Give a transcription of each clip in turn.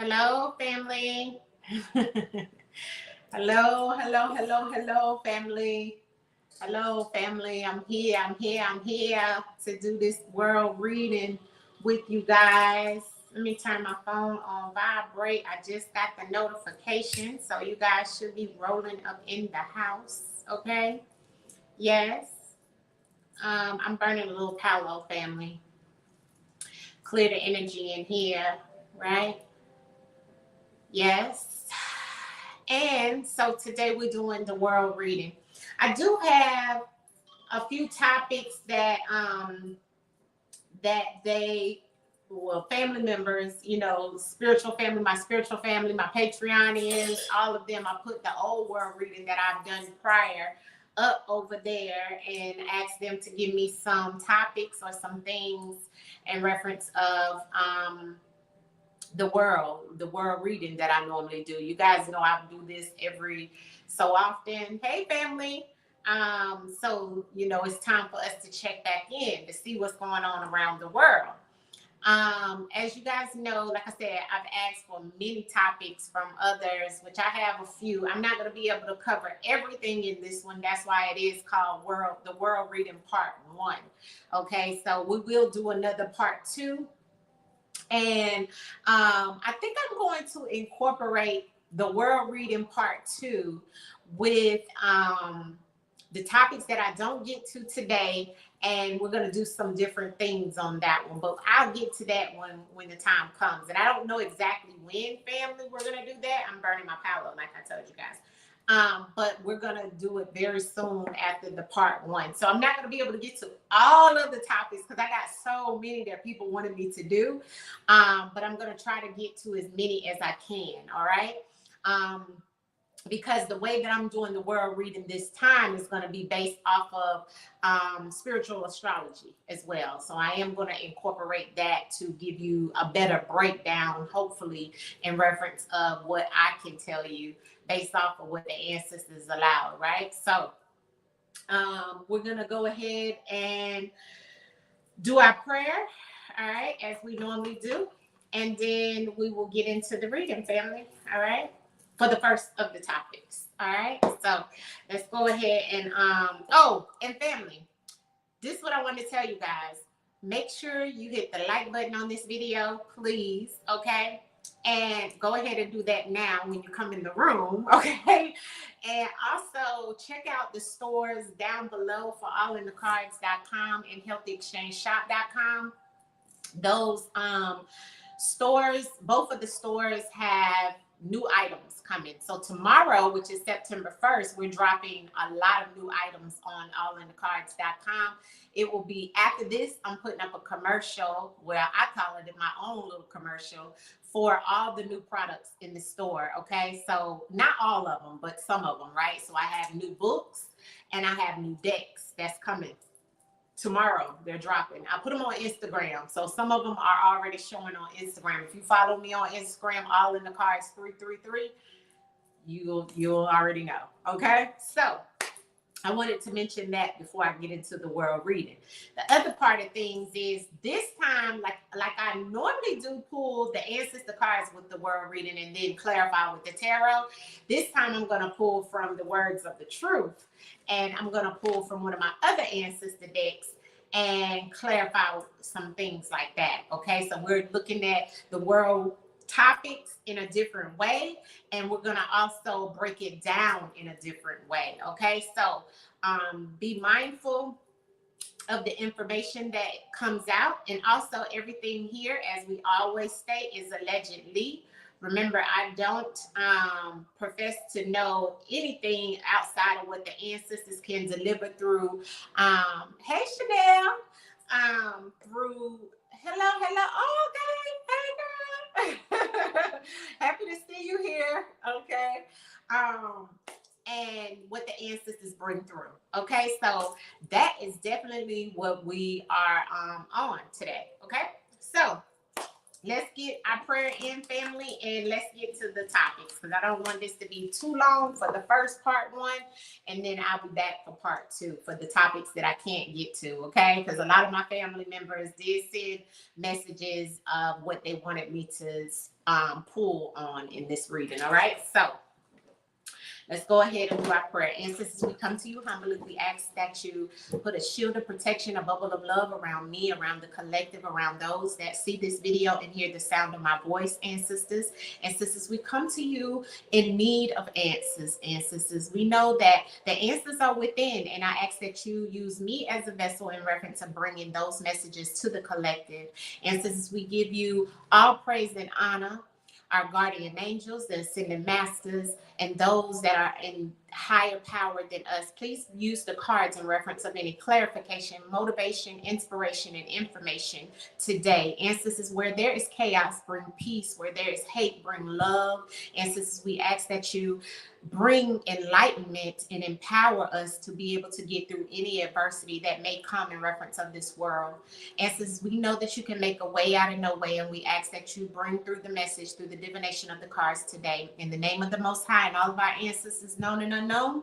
Hello, family. Hello, family. Hello, family. I'm here to do this world reading with you guys. Let me turn my phone on vibrate. I just got the notification, so you guys should be rolling up in the house. Okay? Yes. I'm burning a little Palo, family. Clear the energy in here, right? Yes. And so today we're doing the world reading. I do have a few topics that family members, spiritual family, my Patreon is, all of them. I put the old world reading that I've done prior up over there and asked them to give me some topics or some things in reference of the world reading that I normally do. You guys know I do this every so often. Hey, family. So it's time for us to check back in to see what's going on around the world. As you guys know, like I said, I've asked for many topics from others, which I have a few. I'm not going to be able to cover everything in this one. That's why it is called the world reading part 1. Okay, so we will do another part 2. And I think I'm going to incorporate the world reading part 2 with the topics that I don't get to today. And we're going to do some different things on that one. But I'll get to that one when the time comes. And I don't know exactly when, family, we're going to do that. I'm burning my Palo, like I told you guys. But we're going to do it very soon after the part 1. So I'm not going to be able to get to all of the topics because I got so many that people wanted me to do. But I'm going to try to get to as many as I can. All right. Because the way that I'm doing the world reading this time is going to be based off of spiritual astrology as well. So I am going to incorporate that to give you a better breakdown, hopefully, in reference of what I can tell you based off of what the ancestors allowed, right? So we're going to go ahead and do our prayer, all right, as we normally do. And then we will get into the reading, family, all right? For the first of the topics. All right. So let's go ahead and and family, this is what I want to tell you guys. Make sure you hit the like button on this video, please. Okay. And go ahead and do that now when you come in the room. Okay. And also check out the stores down below for AllnDaKards.com and HealthyExchangeShop.com. Those stores, both of the stores have new items coming. So tomorrow, which is September 1st, we're dropping a lot of new items on AllnDaKards.com. It will be after this. I'm putting up a commercial where I call it my own little commercial for all the new products in the store. Okay, so not all of them, but some of them, right? So I have new books and I have new decks that's coming. Tomorrow they're dropping. I put them on Instagram, so some of them are already showing on Instagram. If you follow me on Instagram, AllnDaKards 333, you'll already know. Okay, so I wanted to mention that before I get into the world reading. The other part of things is this time, like I normally do, pull the ancestor cards with the world reading and then clarify with the tarot. This time I'm going to pull from the words of the truth, and I'm going to pull from one of my other ancestor decks and clarify some things like that. Okay, so we're looking at the world topics in a different way, and we're going to also break it down in a different way. Okay, so be mindful of the information that comes out, and also everything here, as we always state, is allegedly. Remember, I don't profess to know anything outside of what the ancestors can deliver through. Hey, Chanel. Through hello. Oh, okay. Hey, girl. Happy to see you here. Okay. And what the ancestors bring through. Okay, so that is definitely what we are on today. Okay, so let's get our prayer in, family, and let's get to the topics, because I don't want this to be too long for the first part one, and then I'll be back for part two for the topics that I can't get to, okay? Because a lot of my family members did send messages of what they wanted me to pull on in this reading, all right? So let's go ahead and do our prayer. Ancestors, we come to you humbly. We ask that you put a shield of protection, a bubble of love around me, around the collective, around those that see this video and hear the sound of my voice, ancestors. Ancestors, we come to you in need of answers, ancestors. We know that the answers are within, and I ask that you use me as a vessel in reference to bringing those messages to the collective. Ancestors, we give you all praise and honor, our guardian angels, the ascended masters, and those that are in higher power than us. Please use the cards in reference of any clarification, motivation, inspiration, and information today. Ancestors, where there is chaos, bring peace. Where there is hate, bring love. Ancestors, we ask that you bring enlightenment and empower us to be able to get through any adversity that may come in reference of this world. Ancestors, we know that you can make a way out of no way, and we ask that you bring through the message through the divination of the cards today. In the name of the Most High and all of our ancestors, known and unknown,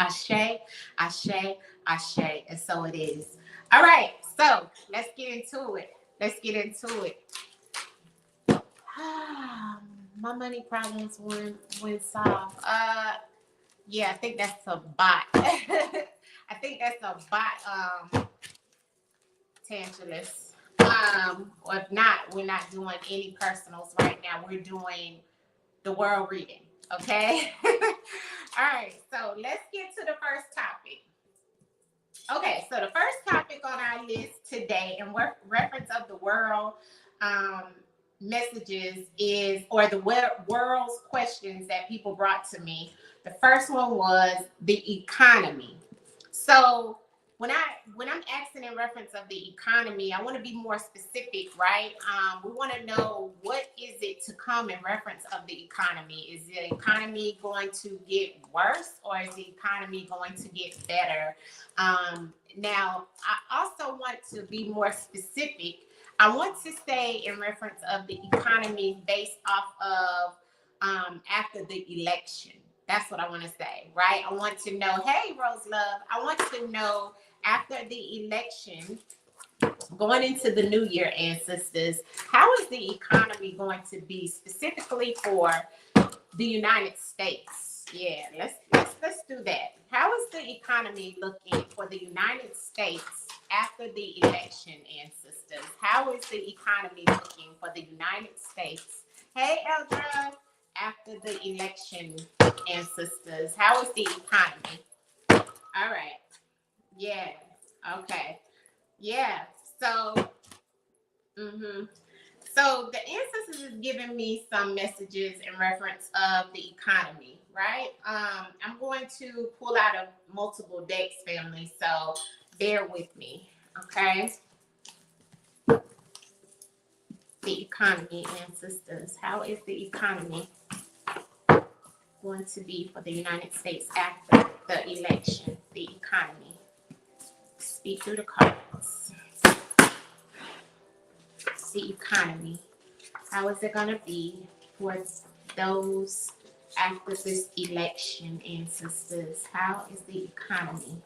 Ashe, Ashe, Ashe, and so it is. All right, so let's get into it. Let's get into it. My money problems went solved. Yeah, I think that's a bot. I think that's a bot, Tantalus. Or if not, we're not doing any personals right now. We're doing the world reading, okay? All right, so let's get to the first topic. Okay, so the first topic on our list today in reference of the world messages is, or the world's questions that people brought to me. The first one was the economy. So when I'm asking in reference of the economy, I want to be more specific, right? We want to know, what is it to come in reference of the economy? Is the economy going to get worse, or is the economy going to get better? Now, I also want to be more specific. I want to say in reference of the economy based off of after the election. That's what I want to say, right? I want to know, hey, Rose Love, I want to know after the election, going into the new year, ancestors, how is the economy going to be specifically for the United States? Yeah, let's do that. How is the economy looking for the United States after the election, ancestors? How is the economy looking for the United States? Hey, Eldra, after the election, ancestors, how is the economy? All right. Yeah. Okay. Yeah. So, so the ancestors is giving me some messages in reference of the economy, right? I'm going to pull out of multiple decks, family, so bear with me, okay? The economy, ancestors. How is the economy going to be for the United States after the election? The economy. Speak through the cards. The economy. How is it going to be for those after this election, ancestors? How is the economy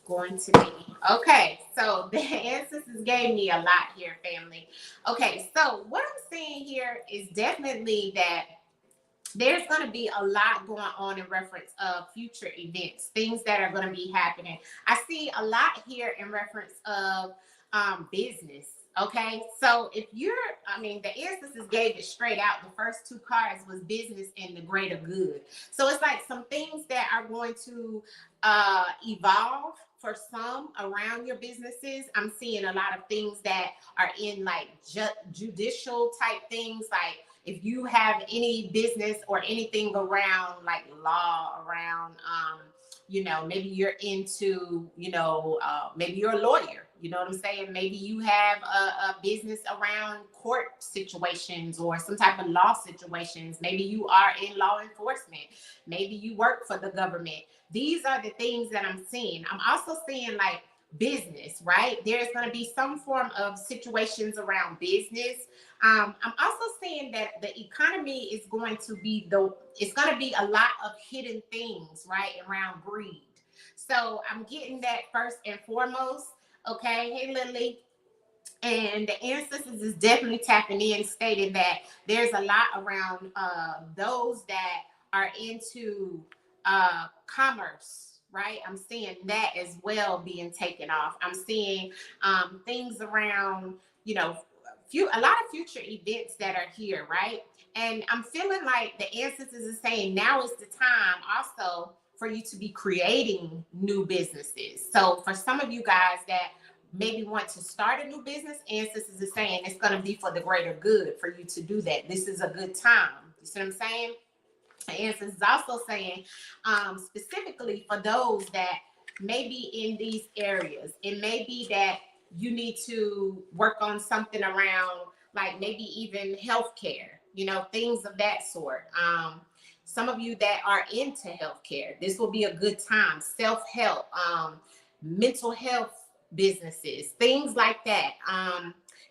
going to be? Okay, so the ancestors gave me a lot here, family. Okay, so what I'm saying here is definitely that there's going to be a lot going on in reference of future events, things that are going to be happening. I see a lot here in reference of business. Okay, so if you're, the ancestors gave it straight out. The first two cards was business and the greater good. So it's like some things that are going to evolve for some around your businesses. I'm seeing a lot of things that are in like judicial type things, like if you have any business or anything around like law, around, maybe you're into, maybe you're a lawyer, you know what I'm saying? Maybe you have a business around court situations or some type of law situations. Maybe you are in law enforcement. Maybe you work for the government. These are the things that I'm seeing. I'm also seeing like business, right? There's going to be some form of situations around business. I'm also saying that the economy is going to be it's going to be a lot of hidden things, right, around greed. So I'm getting that first and foremost. Okay. Hey, Lily. And the ancestors is definitely tapping in, stating that there's a lot around those that are into commerce, right? I'm seeing that as well being taken off. I'm seeing things around, you know, a lot of future events that are here, right? And I'm feeling like the ancestors is saying now is the time also for you to be creating new businesses. So for some of you guys that maybe want to start a new business, ancestors is saying it's going to be for the greater good for you to do that. This is a good time. You see what I'm saying? Ancestors is also saying specifically for those that may be in these areas, it may be that you need to work on something around like maybe even healthcare, you know, things of that sort. Some of you that are into healthcare, this will be a good time. Self-help, mental health businesses, things like that.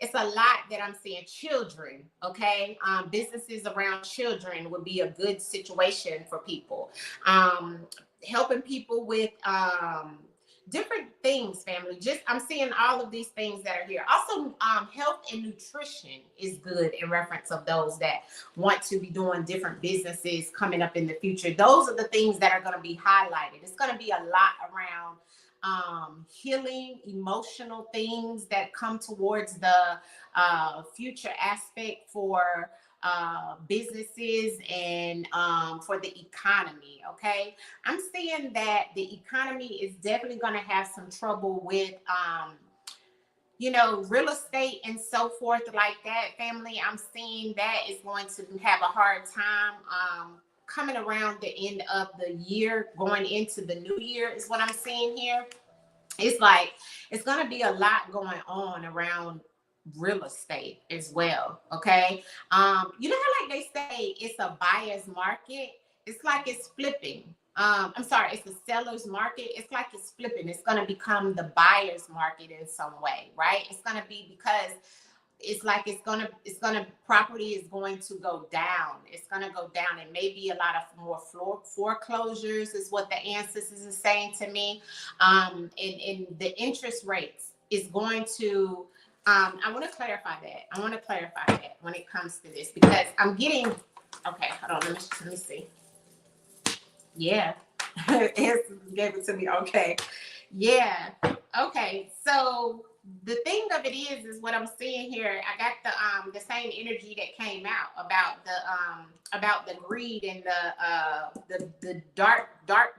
It's a lot that I'm seeing. Children, okay? Businesses around children would be a good situation for people. Helping people with different things, family. Just I'm seeing all of these things that are here. Also, health and nutrition is good in reference of those that want to be doing different businesses coming up in the future. Those are the things that are going to be highlighted. It's going to be a lot around healing, emotional things that come towards the future aspect for businesses and for the economy. Okay, I'm seeing that the economy is definitely going to have some trouble with you know, real estate and so forth like that. Family, I'm seeing that is going to have a hard time coming around the end of the year, going into the new year is what I'm seeing here. It's like it's going to be a lot going on around real estate as well. Okay. You know how like they say it's a buyer's market? It's like it's flipping. I'm sorry, it's the seller's market. It's like it's flipping. It's going to become the buyer's market in some way, right? It's going to be because it's like it's gonna property is going to go down. It's gonna go down, and maybe a lot of more foreclosures is what the ancestors is saying to me. And the interest rates is going to. I want to clarify that. I want to clarify that when it comes to this because I'm getting. Okay, hold on. Let me see. Yeah, ancestors gave it to me. Okay, yeah. Okay, so the thing of it is what I'm seeing here. I got the same energy that came out about the greed and the dark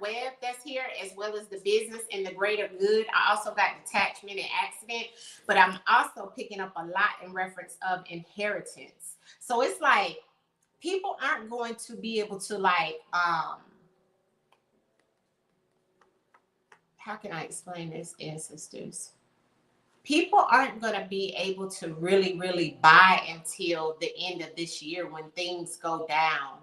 web that's here, as well as the business and the greater good. I also got detachment and accident, but I'm also picking up a lot in reference of inheritance. So it's like people aren't going to be able to like how can I explain this, ancestors? People aren't going to be able to really buy until the end of this year when things go down.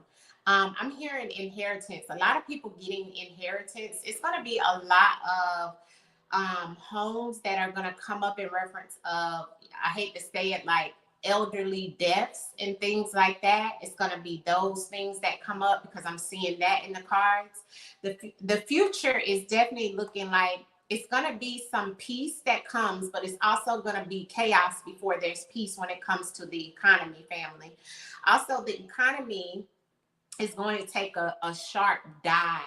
I'm hearing inheritance. A lot of people getting inheritance. It's going to be a lot of homes that are going to come up in reference of, I hate to say it, like elderly deaths and things like that. It's going to be those things that come up because I'm seeing that in the cards. The future is definitely looking like it's going to be some peace that comes, but it's also going to be chaos before there's peace when it comes to the economy, family. Also, the economy is going to take a sharp dive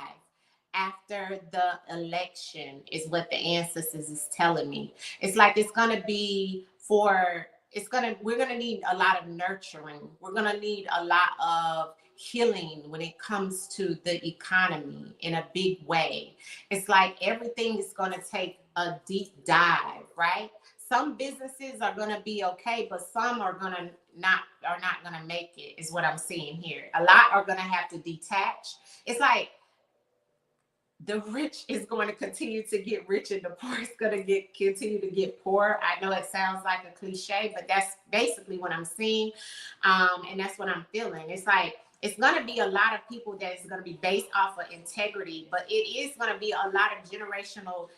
after the election is what the ancestors is telling me. It's like it's going to be we're going to need a lot of nurturing. We're going to need a lot of healing when it comes to the economy in a big way. It's like everything is going to take a deep dive, right? Some businesses are going to be okay, but some are not going to make it is what I'm seeing here. A lot are going to have to detach. It's like the rich is going to continue to get rich and the poor is going to continue to get poor. I know it sounds like a cliche, but that's basically what I'm seeing. And that's what I'm feeling. It's like, it's going to be a lot of people that is going to be based off of integrity, but it is going to be a lot of generational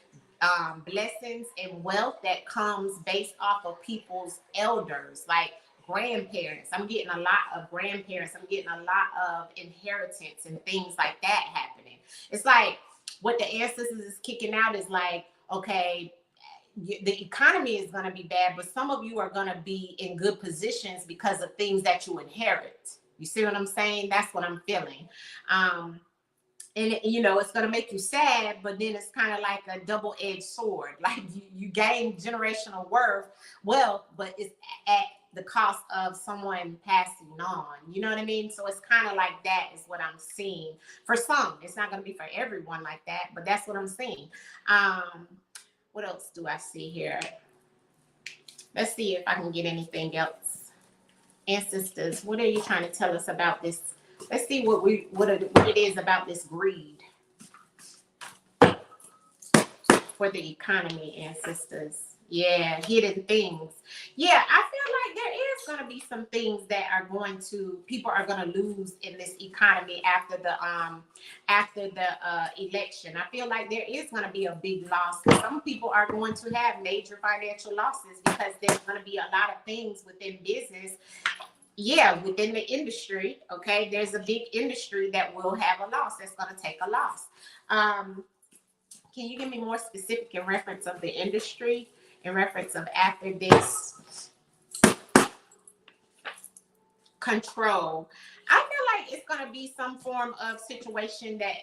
blessings and wealth that comes based off of people's elders, like grandparents. I'm getting a lot of grandparents. I'm getting a lot of inheritance and things like that happening. It's like what the ancestors is kicking out is like, okay, the economy is going to be bad, but some of you are going to be in good positions because of things that you inherit. You see what I'm saying? That's what I'm feeling. And it's going to make you sad, but then it's kind of like a double-edged sword. Like you gain generational wealth, but it's at the cost of someone passing on. You know what I mean? So it's kind of like that is what I'm seeing. For some, it's not going to be for everyone like that, but that's what I'm seeing. What else do I see here? Let's see if I can get anything else. Ancestors, what are you trying to tell us about this? Let's see what it is about this greed for the economy, ancestors. Yeah, hidden things. Yeah, I feel like there is going to be some things that people are going to lose in this economy after the election. I feel like there is going to be a big loss. Some people are going to have major financial losses because there's going to be a lot of things within business. Yeah, within the industry, okay, there's a big industry that will have a loss. That's going to take a loss. Can you give me more specific in reference of the industry, in reference of after this control? I feel like it's going to be some form of situation that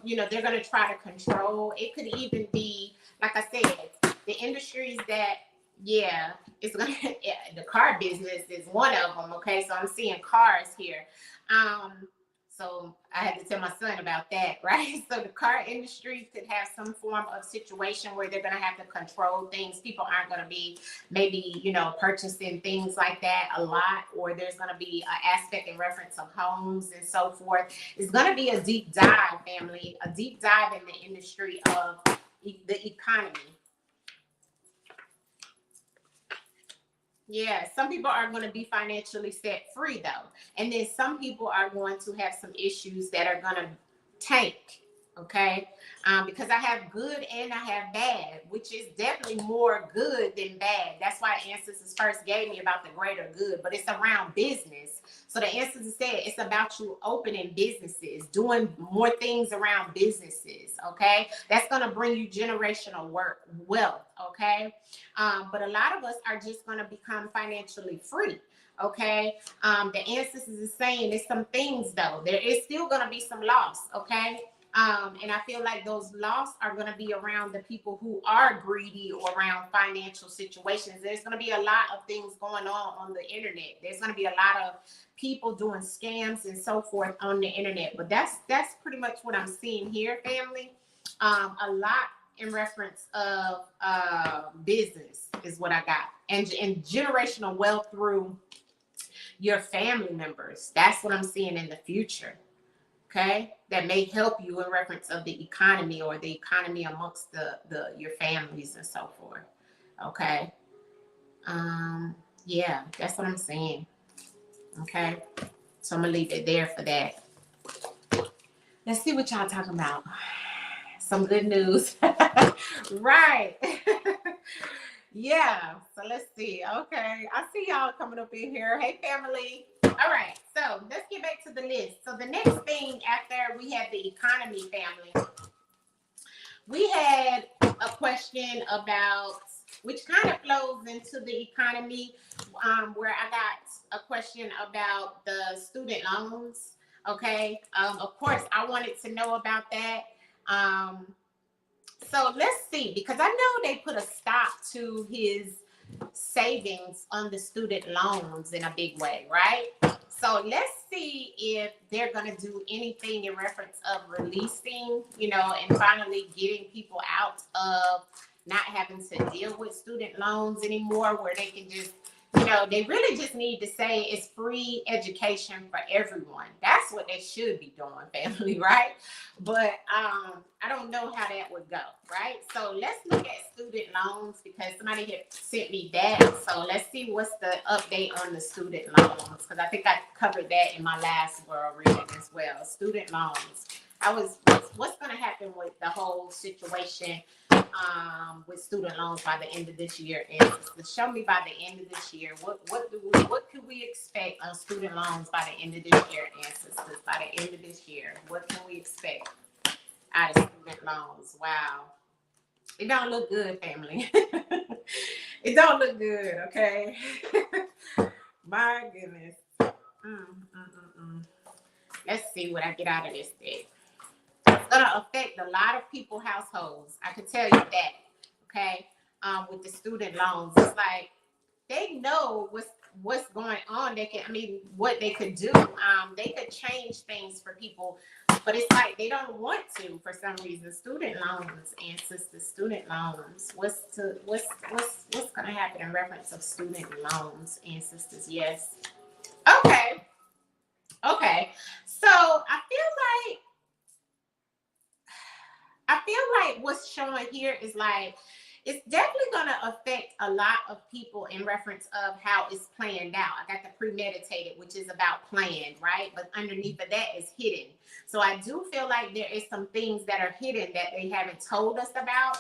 they're going to try to control. It could even be, like I said, the industries that, yeah, it's gonna. The car business is one of them. Okay, so I'm seeing cars here. So I had to tell my son about that, right? So the car industry could have some form of situation where they're going to have to control things. People aren't going to be maybe, purchasing things like that a lot, or there's going to be an aspect in reference of homes and so forth. It's going to be a deep dive, family, a deep dive in the industry of the economy. Yeah, some people are going to be financially set free though. And then some people are going to have some issues that are going to tank. Okay. Because I have good and I have bad, which is definitely more good than bad. That's why ancestors first gave me about the greater good, but it's around business. So the ancestors said it's about you opening businesses, doing more things around businesses. Okay. That's going to bring you generational wealth. Okay. But a lot of us are just going to become financially free. Okay. The ancestors is saying there's some things though. There is still going to be some loss. Okay. And I feel like those losses are going to be around the people who are greedy or around financial situations. There's going to be a lot of things going on the internet. There's going to be a lot of people doing scams and so forth on the internet. But that's pretty much what I'm seeing here, family. A lot in reference of business is what I got. And generational wealth through your family members. That's what I'm seeing in the future. Okay, that may help you in reference of the economy or the economy amongst your families and so forth. Okay, yeah, that's what I'm saying. Okay, so I'm gonna leave it there for that. Let's see what y'all talking about. Some good news, right? Yeah, so let's see. Okay, I see y'all coming up in here. Hey, family. All right, so let's get back to the list. So the next thing after we had the economy, family, we had a question about, which kind of flows into the economy, where I got a question about the student loans. Okay, of course, I wanted to know about that. So let's see, because I know they put a stop to his savings on the student loans in a big way, right? So let's see if they're going to do anything in reference of releasing, and finally getting people out of not having to deal with student loans anymore, where they can just, they really just need to say it's free education for everyone. That's what they should be doing, family, right? But I don't know how that would go, right? So let's look at student loans, because somebody had sent me that. So let's see what's the update on the student loans, because I think I covered that in my last world reading as well. Student loans. What's going to happen with the whole situation with student loans by the end of this year? And show me by the end of this year, what could we expect on student loans by the end of this year, ancestors? By the end of this year, what can we expect out of student loans? Wow, it don't look good, family. It don't look good, okay? My goodness. Let's see what I get out of this thing. It's gonna affect a lot of people's households. I can tell you that. Okay. With the student loans, it's like they know what's going on. What they could do. They could change things for people, but it's like they don't want to for some reason. Student loans, ancestors, student loans. What's gonna happen in reference of student loans, ancestors? Yes. Okay. Okay. So I feel like what's showing here is like it's definitely going to affect a lot of people in reference of how it's planned out. I got the premeditated, which is about planned, right? But underneath of that is hidden. So I do feel like there is some things that are hidden that they haven't told us about.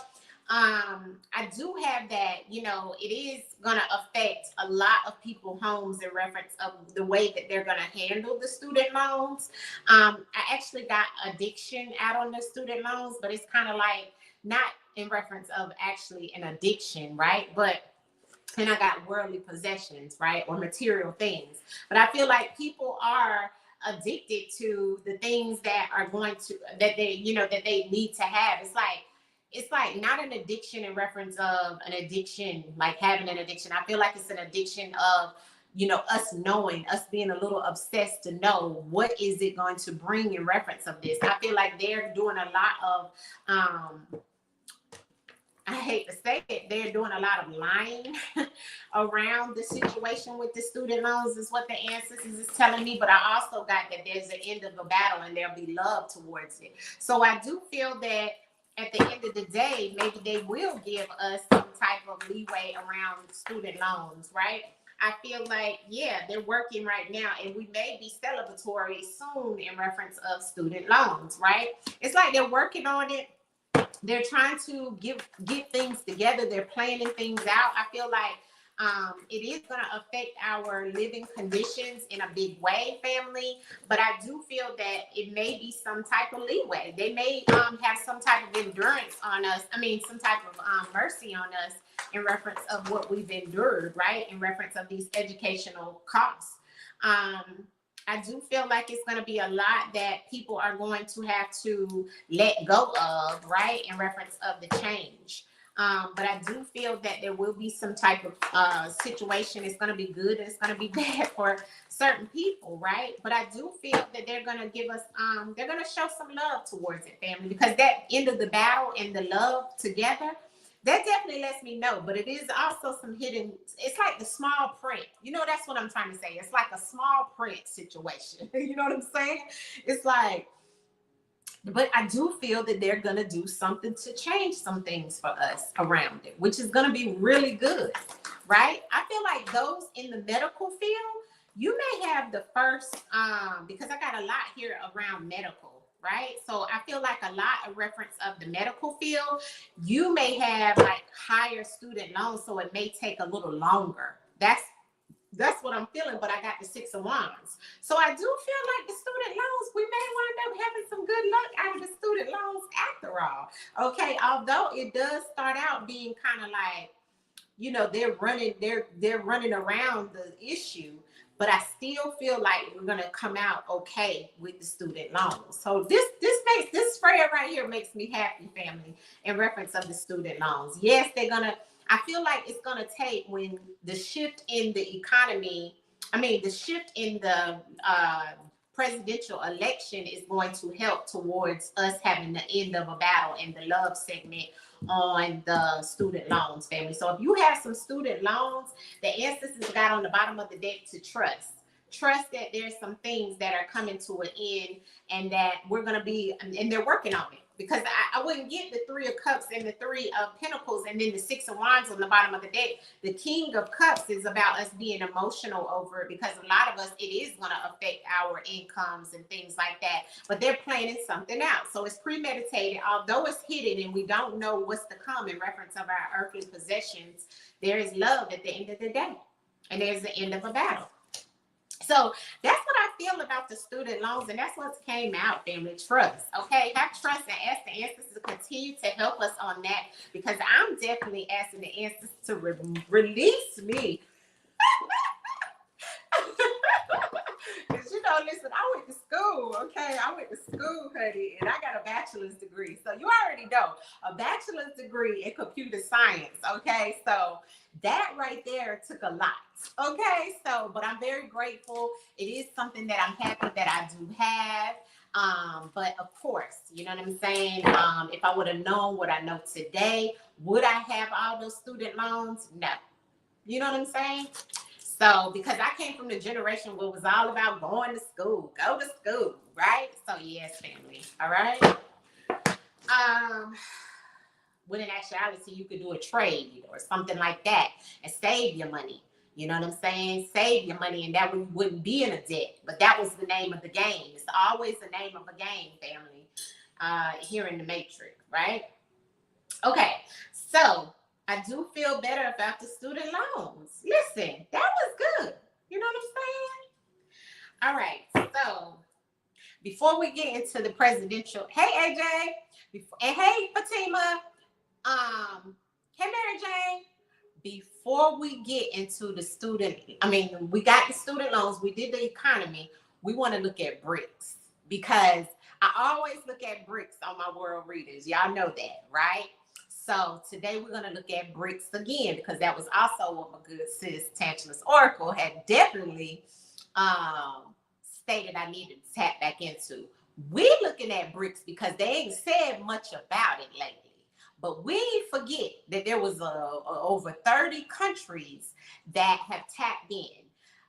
I do have that, it is going to affect a lot of people's homes in reference of the way that they're going to handle the student loans. I actually got addiction out on the student loans, but it's kind of like not in reference of actually an addiction, right? And I got worldly possessions, right? Or material things. But I feel like people are addicted to the things that they need to have. It's like not an addiction in reference of an addiction, like having an addiction. I feel like it's an addiction of, us being a little obsessed to know what is it going to bring in reference of this. I feel like they're doing a lot of, I hate to say it, they're doing a lot of lying around the situation with the student loans is what the ancestors is telling me. But I also got that there's an end of the battle and there'll be love towards it. So I do feel that at the end of the day, maybe they will give us some type of leeway around student loans, right? I feel like, yeah, they're working right now and we may be celebratory soon in reference of student loans, right? It's like they're working on it. They're trying to get things together. They're planning things out. I feel like it is going to affect our living conditions in a big way, family. But I do feel that it may be some type of leeway. They may have some type of endurance on us. Some type of mercy on us in reference of what we've endured, right? In reference of these educational costs. I do feel like it's going to be a lot that people are going to have to let go of, right, in reference of the change. But I do feel that there will be some type of situation. It's going to be good and it's going to be bad for certain people, right? But I do feel that they're going to give us, they're going to show some love towards it, family, because that end of the battle and the love together, that definitely lets me know. But it is also some hidden, it's like the small print. That's what I'm trying to say. It's like a small print situation. You know what I'm saying? It's like, but I do feel that they're going to do something to change some things for us around it, which is going to be really good, right? I feel like those in the medical field, you may have the first, because I got a lot here around medical, right? So I feel like a lot of reference of the medical field, you may have like higher student loans, so it may take a little longer. That's what I'm feeling, but I got the 6 of Wands. So I do feel like the student loans, we may wind up having some good luck out of the student loans after all. Okay, although it does start out being kind of like, they're running around the issue, but I still feel like we're gonna come out okay with the student loans. So this spread right here makes me happy, family, in reference of the student loans. Yes, I feel like it's going to take when the shift in the economy, the shift in the presidential election is going to help towards us having the end of a battle in the love segment on the student loans, family. So if you have some student loans, the ancestors got on the bottom of the deck to trust that there's some things that are coming to an end and that we're going to be, and they're working on it. because I wouldn't get the 3 of Cups and the 3 of Pentacles and then the 6 of Wands on the bottom of the deck. The King of Cups is about us being emotional over it, because a lot of us, it is going to affect our incomes and things like that. But they're planning something out. So it's premeditated. Although it's hidden and we don't know what's to come in reference of our earthly possessions, there is love at the end of the day. And there's the end of a battle. So that's what I feel about the student loans, and that's what came out, family. Trust, okay? Have trust and ask the ancestors to continue to help us on that, because I'm definitely asking the ancestors to release me. Because, you know, listen, I went to school, okay? I went to school, honey, and I got a bachelor's degree. So you already know, a bachelor's degree in computer science, okay? So that right there took a lot, okay? So, but I'm very grateful. It is something that I'm happy that I do have. But of course, you know what I'm saying? If I would have known what I know today, would I have all those student loans? No. You know what I'm saying? So, because I came from the generation where it was all about going to school, go to school, right? So, yes, family, all right? When in actuality, you could do a trade or something like that and save your money. You know what I'm saying? Save your money, and that way you wouldn't be in a debt. But that was the name of the game. It's always the name of a game, family, here in the Matrix, right? Okay, so I do feel better about the student loans. Listen, that was good. You know what I'm saying? All right, so before we get into the presidential, hey AJ, and hey Fatima, hey Mary Jane, before we get into the we got the student loans, we did the economy, we want to look at BRICS, because I always look at BRICS on my world readers. Y'all know that, right? So today we're going to look at BRICS again, because that was also what my good sis Tantalus Oracle had definitely stated I needed to tap back into. We're looking at BRICS because they ain't said much about it lately. But we forget that there was over 30 countries that have tapped in.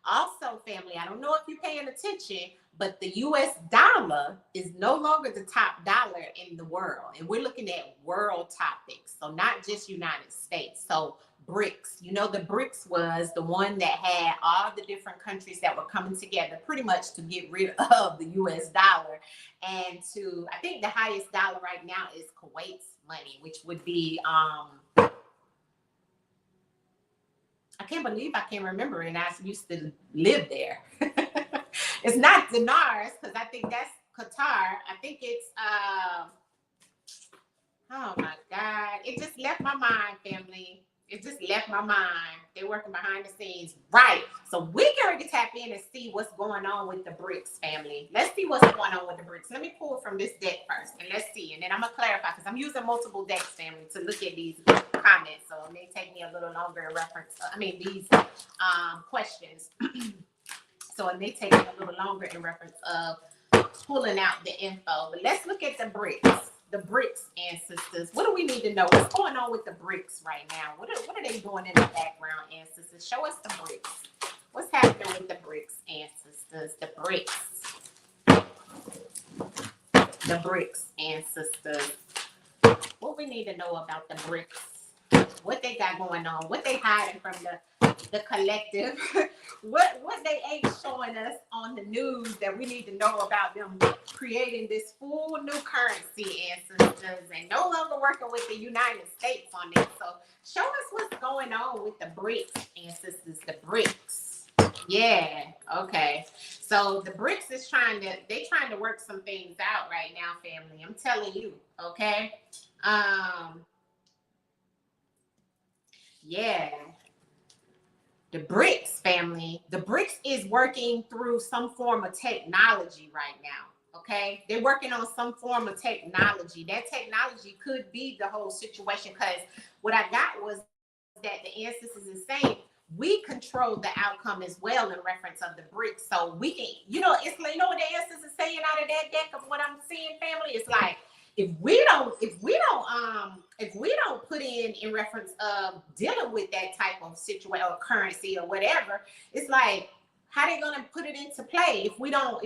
Also, family, I don't know if you're paying attention, but the US dollar is no longer the top dollar in the world. And we're looking at world topics, so not just United States. So BRICS, you know, the BRICS was the one that had all the different countries that were coming together pretty much to get rid of the US dollar. And I think the highest dollar right now is Kuwait's money, which would be, I can't believe I can't remember it. I used to live there. It's not dinars, because I think that's Qatar. I think it's, oh my God. It just left my mind, family. It just left my mind. They're working behind the scenes. Right. So we can already tap in and see what's going on with the BRICS, family. Let's see what's going on with the BRICS. Let me pull from this deck first, and let's see. And then I'm going to clarify, because I'm using multiple decks, family, to look at these comments. So it may take me a little longer in reference. These questions. So it may take me a little longer in reference of pulling out the info. But let's look at the BRICS. The BRICS ancestors. What do we need to know? What's going on with the BRICS right now? What are they doing in the background, ancestors? Show us the BRICS. What's happening with the BRICS ancestors? The BRICS. The BRICS ancestors. What we need to know about the BRICS? What they got going on? What they hiding from the collective? what they ain't showing us on the news that we need to know about them creating this full new currency, ancestors, and no longer working with the United States on it. So show us what's going on with the BRICS, ancestors, the BRICS. Yeah, okay. So the BRICS is trying to work some things out right now, family. I'm telling you, okay? Yeah. The BRICS, family, the BRICS is working through some form of technology right now, okay? They're working on some form of technology. That technology could be the whole situation, because what I got was that the ancestors is saying we control the outcome as well in reference of the BRICS. So we can, it's like, what the ancestors is saying out of that deck of what I'm seeing, family? It's like, if we don't put in reference of dealing with that type of situation or currency or whatever, it's like, how they gonna put it into play if we don't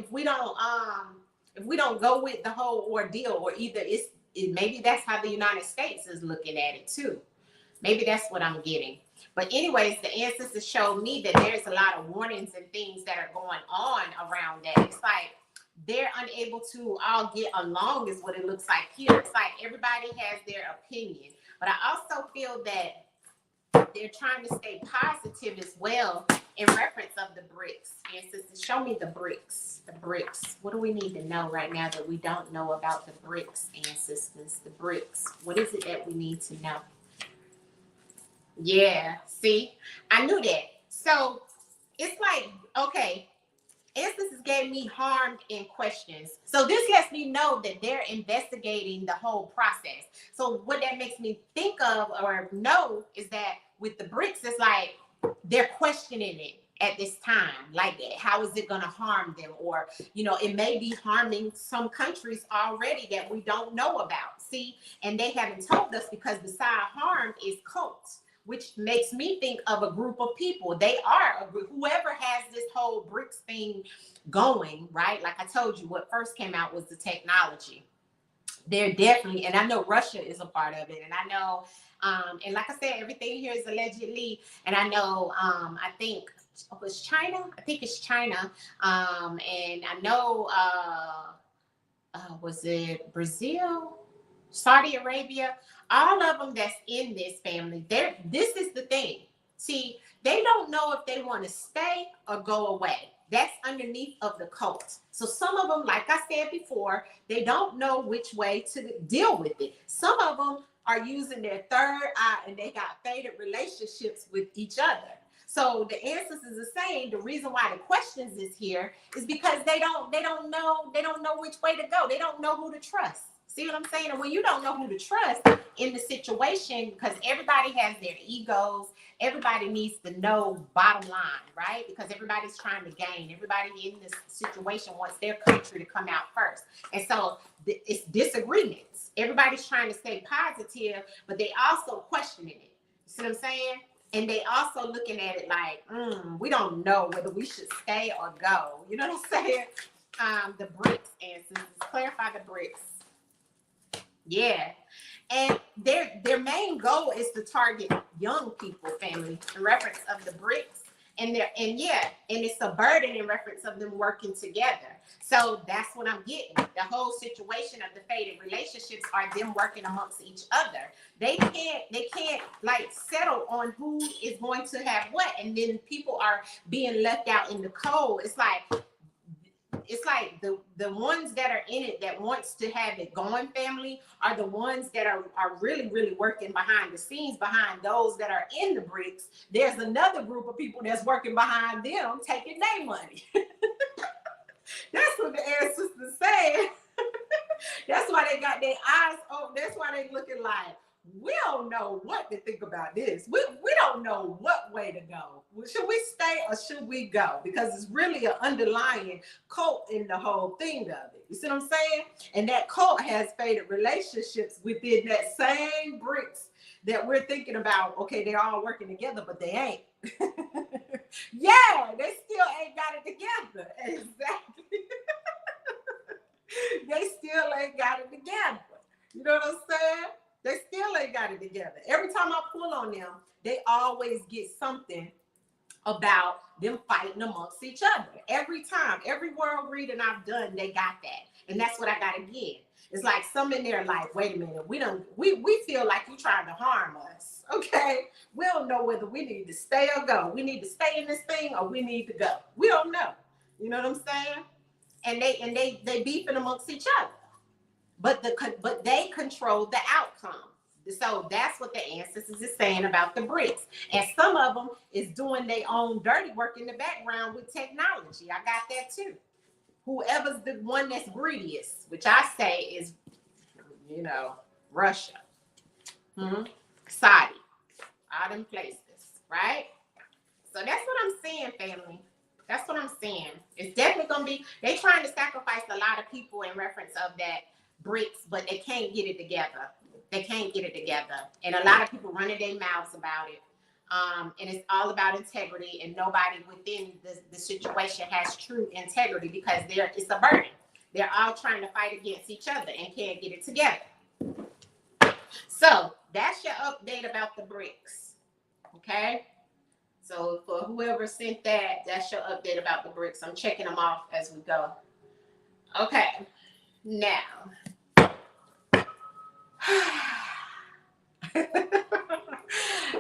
go with the whole ordeal? Or either it's maybe that's how the United States is looking at it too. Maybe that's what I'm getting. But anyways, the ancestors showed me that there's a lot of warnings and things that are going on around that. It's like they're unable to all get along is what it looks like here. It's like everybody has their opinion. But I also feel that they're trying to stay positive as well in reference of the bricks. Ancestors, show me the bricks. The bricks. What do we need to know right now that we don't know about the bricks, ancestors? The bricks. What is it that we need to know? Yeah, see, I knew that. So it's like, okay, ancestors gave me harmed in questions. So this lets me know that they're investigating the whole process. So what that makes me think of or know is that with the bricks, it's like they're questioning it at this time. Like, how is it going to harm them? Or, you know, it may be harming some countries already that we don't know about. See, and they haven't told us because beside harm is cults, which makes me think of a group of people. They are a group, whoever has this whole bricks thing going, right? Like I told you, what first came out was the technology. They're definitely, and I know Russia is a part of it. And I know, and like I said, everything here is allegedly, and I know, I think it was China. I think it's China. And I know, was it Brazil? Saudi Arabia, all of them that's in this family, this is the thing. See, they don't know if they want to stay or go away. That's underneath of the cult. So some of them, like I said before, they don't know which way to deal with it. Some of them are using their third eye and they got faded relationships with each other. So the ancestors are saying the reason why the questions is here is because they don't know which way to go. They don't know who to trust. See what I'm saying? And when you don't know who to trust in the situation, because everybody has their egos, everybody needs to know bottom line, right? Because everybody's trying to gain. Everybody in this situation wants their country to come out first. And so it's disagreements. Everybody's trying to stay positive, but they also questioning it. You see what I'm saying? And they also looking at it like, we don't know whether we should stay or go. You know what I'm saying? The bricks answers. Clarify the bricks. Yeah. And their main goal is to target young people, family, in reference of the bricks. And it's a burden in reference of them working together. So that's what I'm getting. The whole situation of the faded relationships are them working amongst each other. They can't like settle on who is going to have what, and then people are being left out in the cold. It's like the ones that are in it that wants to have it going, family, are the ones that are really, really working behind the scenes, behind those that are in the bricks. There's another group of people that's working behind them, taking their money. That's what the ancestors say. That's why they got their eyes open. That's why they looking like, we don't know what to think about this. We don't know what way to go. Should we stay or should we go? Because it's really an underlying cult in the whole thing of it. You see what I'm saying? And that cult has faded relationships within that same bricks that we're thinking about. Okay, they're all working together, but they ain't. Yeah, they still ain't got it together. Exactly. They still ain't got it together. You know what I'm saying? They still ain't got it together. Every time I pull on them, they always get something about them fighting amongst each other. Every time, every world reading I've done, they got that. And that's what I got again. It's like some in there like, wait a minute, we feel like you trying to harm us. Okay? We don't know whether we need to stay or go. We need to stay in this thing or we need to go. We don't know. You know what I'm saying? And they beefing amongst each other. But they control the outcome. So that's what the ancestors is saying about the bricks. And some of them is doing their own dirty work in the background with technology. I got that too. Whoever's the one that's greediest, which I say is, Russia, Saudi, all them places, right? So that's what I'm saying, family. That's what I'm saying. It's definitely going to be, they trying to sacrifice a lot of people in reference of that bricks, but they can't get it together. They can't get it together. And a lot of people running their mouths about it. And it's all about integrity, and nobody within the situation has true integrity because it's a burden. They're all trying to fight against each other and can't get it together. So that's your update about the BRICS. Okay. So for whoever sent that, that's your update about the BRICS. I'm checking them off as we go. Okay. Now,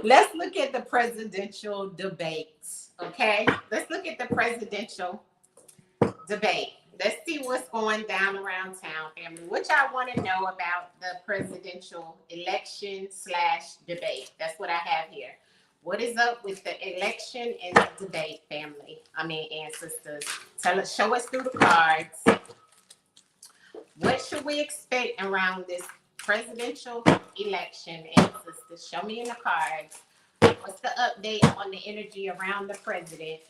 let's look at the presidential debates. Okay. Let's look at the presidential debate. Let's see what's going down around town, family. What y'all want to know about the presidential election / debate? That's what I have here. What is up with the election and the debate, family? And sisters. Tell us, show us through the cards. What should we expect around this presidential election? And sisters, show me in the cards. What's the update on the energy around the president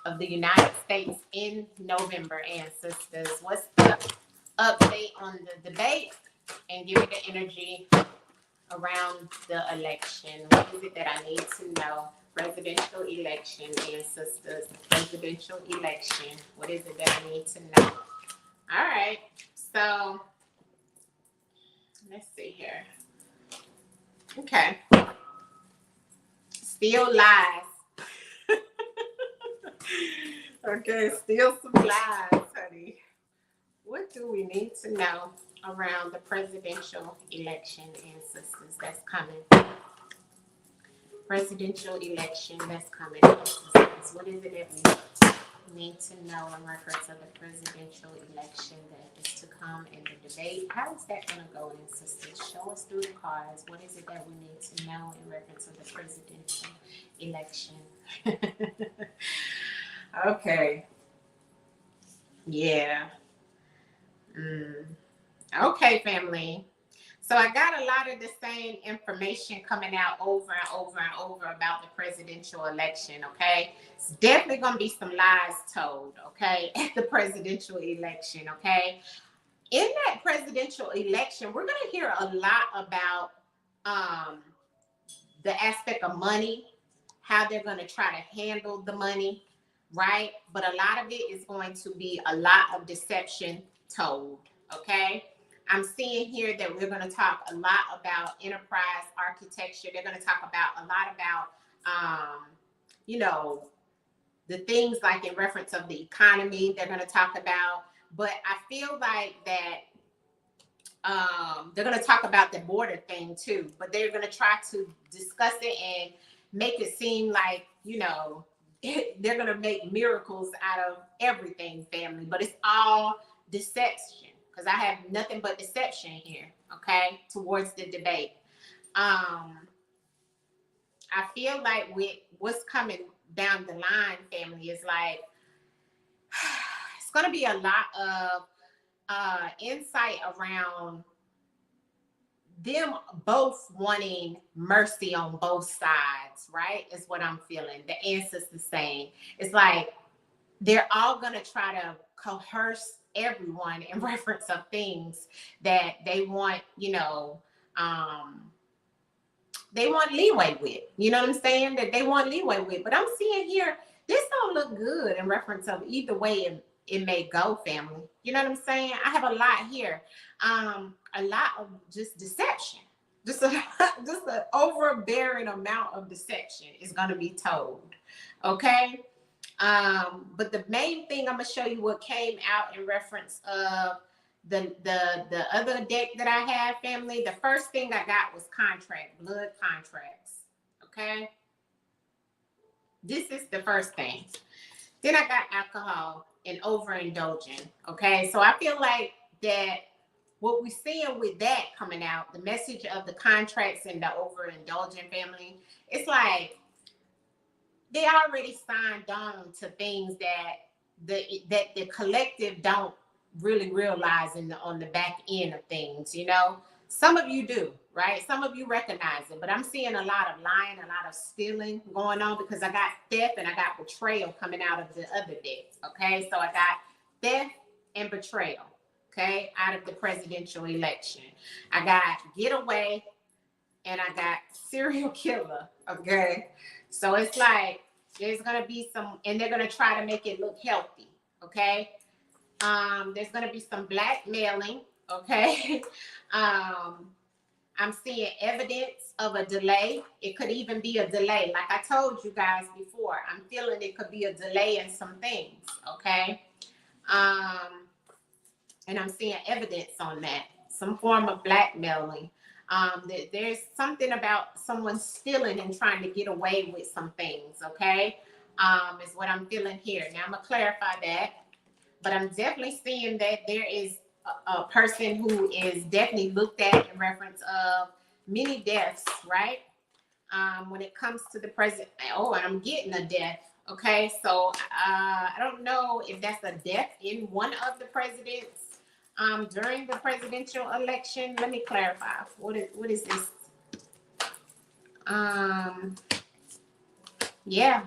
of the United States in November? And sisters, what's the update on the debate? And give me the energy around the election. What is it that I need to know? Presidential election, and sisters, presidential election. What is it that I need to know? All right, so let's see here. Okay, still lies. Okay, still some lies, honey. What do we need to know around the presidential election, and sisters, that's coming? Presidential election that's coming, sisters. What is it that we need to know in reference to the presidential election that is to come in the debate? How is that going to go in, sisters? Show us through the cards. What is it that we need to know in reference to the presidential election? Okay. Yeah. Okay, family. So I got a lot of the same information coming out over and over and over about the presidential election, okay? It's definitely going to be some lies told, okay, at the presidential election, okay? In that presidential election, we're going to hear a lot about the aspect of money, how they're going to try to handle the money, right? But a lot of it is going to be a lot of deception told, okay? I'm seeing here that we're going to talk a lot about enterprise architecture. They're going to talk about a lot about, the things like in reference of the economy they're going to talk about. But I feel like that they're going to talk about the border thing too. But they're going to try to discuss it and make it seem like, they're going to make miracles out of everything, family. But it's all deception. Because I have nothing but deception here, okay, towards the debate. I feel like with what's coming down the line, family, is like, it's going to be a lot of insight around them both wanting mercy on both sides, right, is what I'm feeling. The ancestors saying. It's like they're all going to try to coerce everyone in reference of things that they want, they want leeway with. You know what I'm saying? That they want leeway with. But I'm seeing here, this don't look good in reference of either way it may go, family. You know what I'm saying? I have a lot here. A lot of just deception. Just an overbearing amount of deception is going to be told. Okay? But the main thing, I'm gonna show you what came out in reference of the other deck that I have, family. The first thing I got was blood contracts. Okay, this is the first thing. Then I got alcohol and overindulging. Okay, so I feel like that what we're seeing with that coming out, the message of the contracts and the overindulging, family, it's like they already signed on to things that the collective don't really realize on the back end of things. Some of you do, right? Some of you recognize it, but I'm seeing a lot of lying, a lot of stealing going on, because I got theft and I got betrayal coming out of the other deck. Okay, so I got theft and betrayal, okay, out of the presidential election. I got getaway and I got serial killer. Okay, so it's like there's gonna be some, and they're gonna try to make it look healthy. Okay, there's gonna be some blackmailing. Okay, I'm seeing evidence of a delay. It could even be a delay. Like I told you guys before, I'm feeling it could be a delay in some things, okay? And I'm seeing evidence on that. Some form of blackmailing. There's something about someone stealing and trying to get away with some things, okay? Is what I'm feeling here. Now, I'm going to clarify that. But I'm definitely seeing that there is a person who is definitely looked at in reference of many deaths, right? When it comes to the president. Oh, and I'm getting a death. Okay, so I don't know if that's a death in one of the presidents during the presidential election. Let me clarify. What is this? Yeah,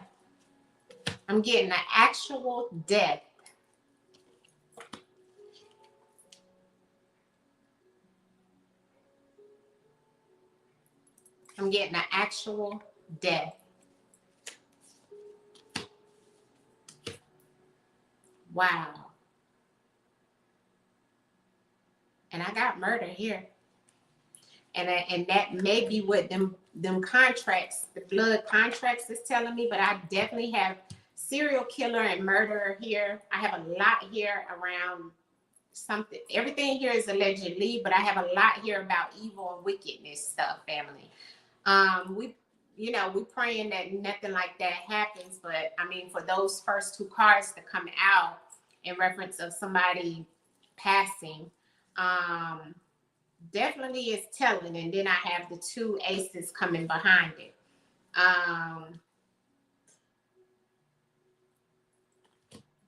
I'm getting an actual death. I'm getting an actual death. Wow. And I got murder here. And that may be what them contracts, the blood contracts is telling me, but I definitely have serial killer and murderer here. I have a lot here around something. Everything here is allegedly, but I have a lot here about evil and wickedness stuff, family. We praying that nothing like that happens, but I mean, for those first two cards to come out in reference of somebody passing, definitely is telling. And then I have the two aces coming behind it.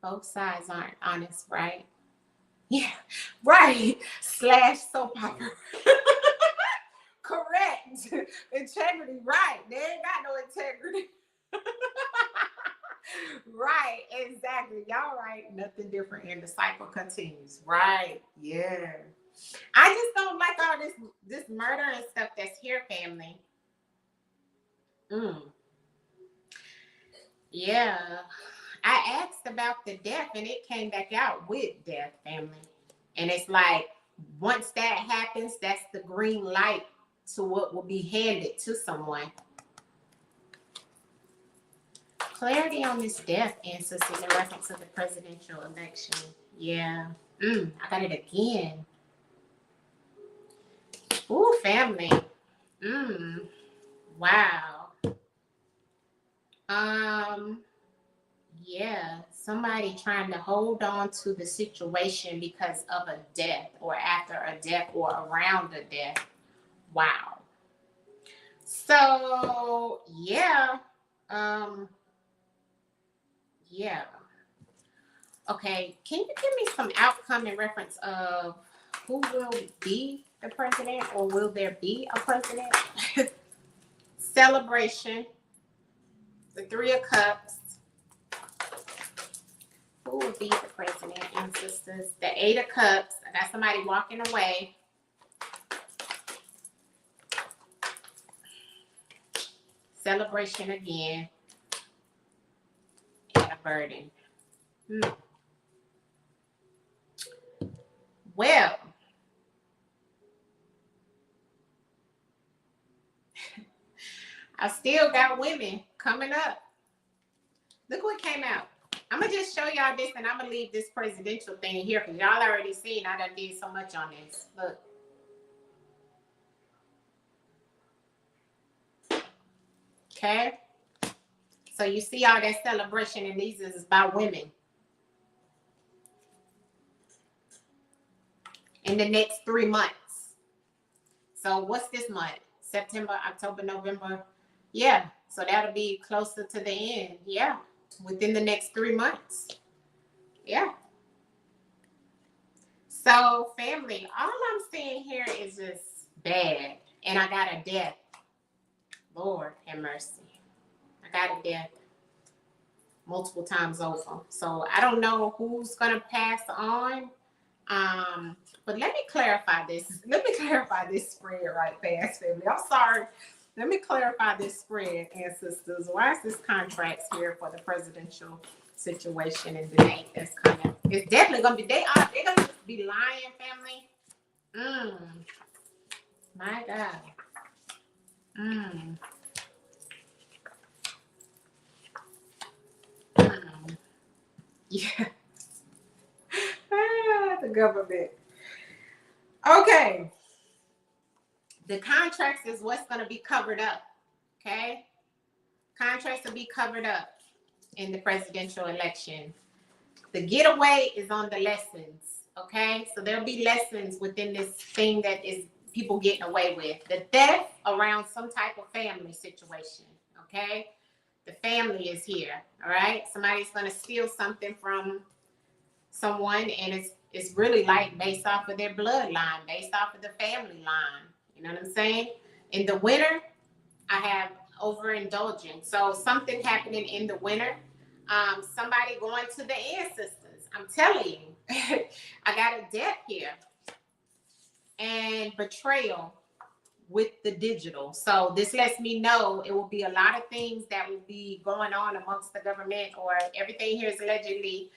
Both sides aren't honest, right? Yeah, right. Slash soap opera. Correct. Integrity, right. They ain't got no integrity. Right, exactly. Y'all right. Nothing different, and the cycle continues. Right. Yeah. I just don't like all this murder and stuff that's here, family. Yeah. I asked about the death and it came back out with death, family. And it's like, once that happens, that's the green light to what will be handed to someone. Clarity on this death, ancestors, in reference to the presidential election. Yeah. I got it again. Ooh, family. Wow. Yeah, somebody trying to hold on to the situation because of a death or after a death or around a death. Wow. So, yeah. Yeah. Okay, can you give me some outcome in reference of who will be the president, or will there be a president? Celebration. The Three of Cups. Who will be the president, ancestors? The Eight of Cups. I got somebody walking away. Celebration again. And a burden. Well, I still got women coming up. Look what came out. I'm going to just show y'all this, and I'm going to leave this presidential thing here because y'all already seen I done did so much on this. Look. Okay. So you see all that celebration, and these is about women. In the next 3 months. So what's this month? September, October, November. Yeah. So that'll be closer to the end. Yeah. Within the next 3 months. Yeah. So family, all I'm seeing here is just bad. And I got a death. Lord have mercy. I got a death multiple times over. So I don't know who's going to pass on. But let me clarify this. Let me clarify this spread right fast, family. I'm sorry. Let me clarify this spread, ancestors. Why is this contracts here for the presidential situation and debate that's coming? It's definitely gonna be. They're gonna be lying, family. My God. Mm. Mm. Yeah. The government. Okay. The contracts is what's going to be covered up. Okay. Contracts will be covered up in the presidential election. The getaway is on the lessons. Okay. So there'll be lessons within this thing that is people getting away with. The theft around some type of family situation. Okay. The family is here. All right. Somebody's going to steal something from someone, and it's really like based off of their bloodline, based off of the family line. You know what I'm saying? In the winter, I have overindulgence. So something happening in the winter. Somebody going to the ancestors. I'm telling you, I got a death here and betrayal with the digital. So this lets me know it will be a lot of things that will be going on amongst the government, or everything here is allegedly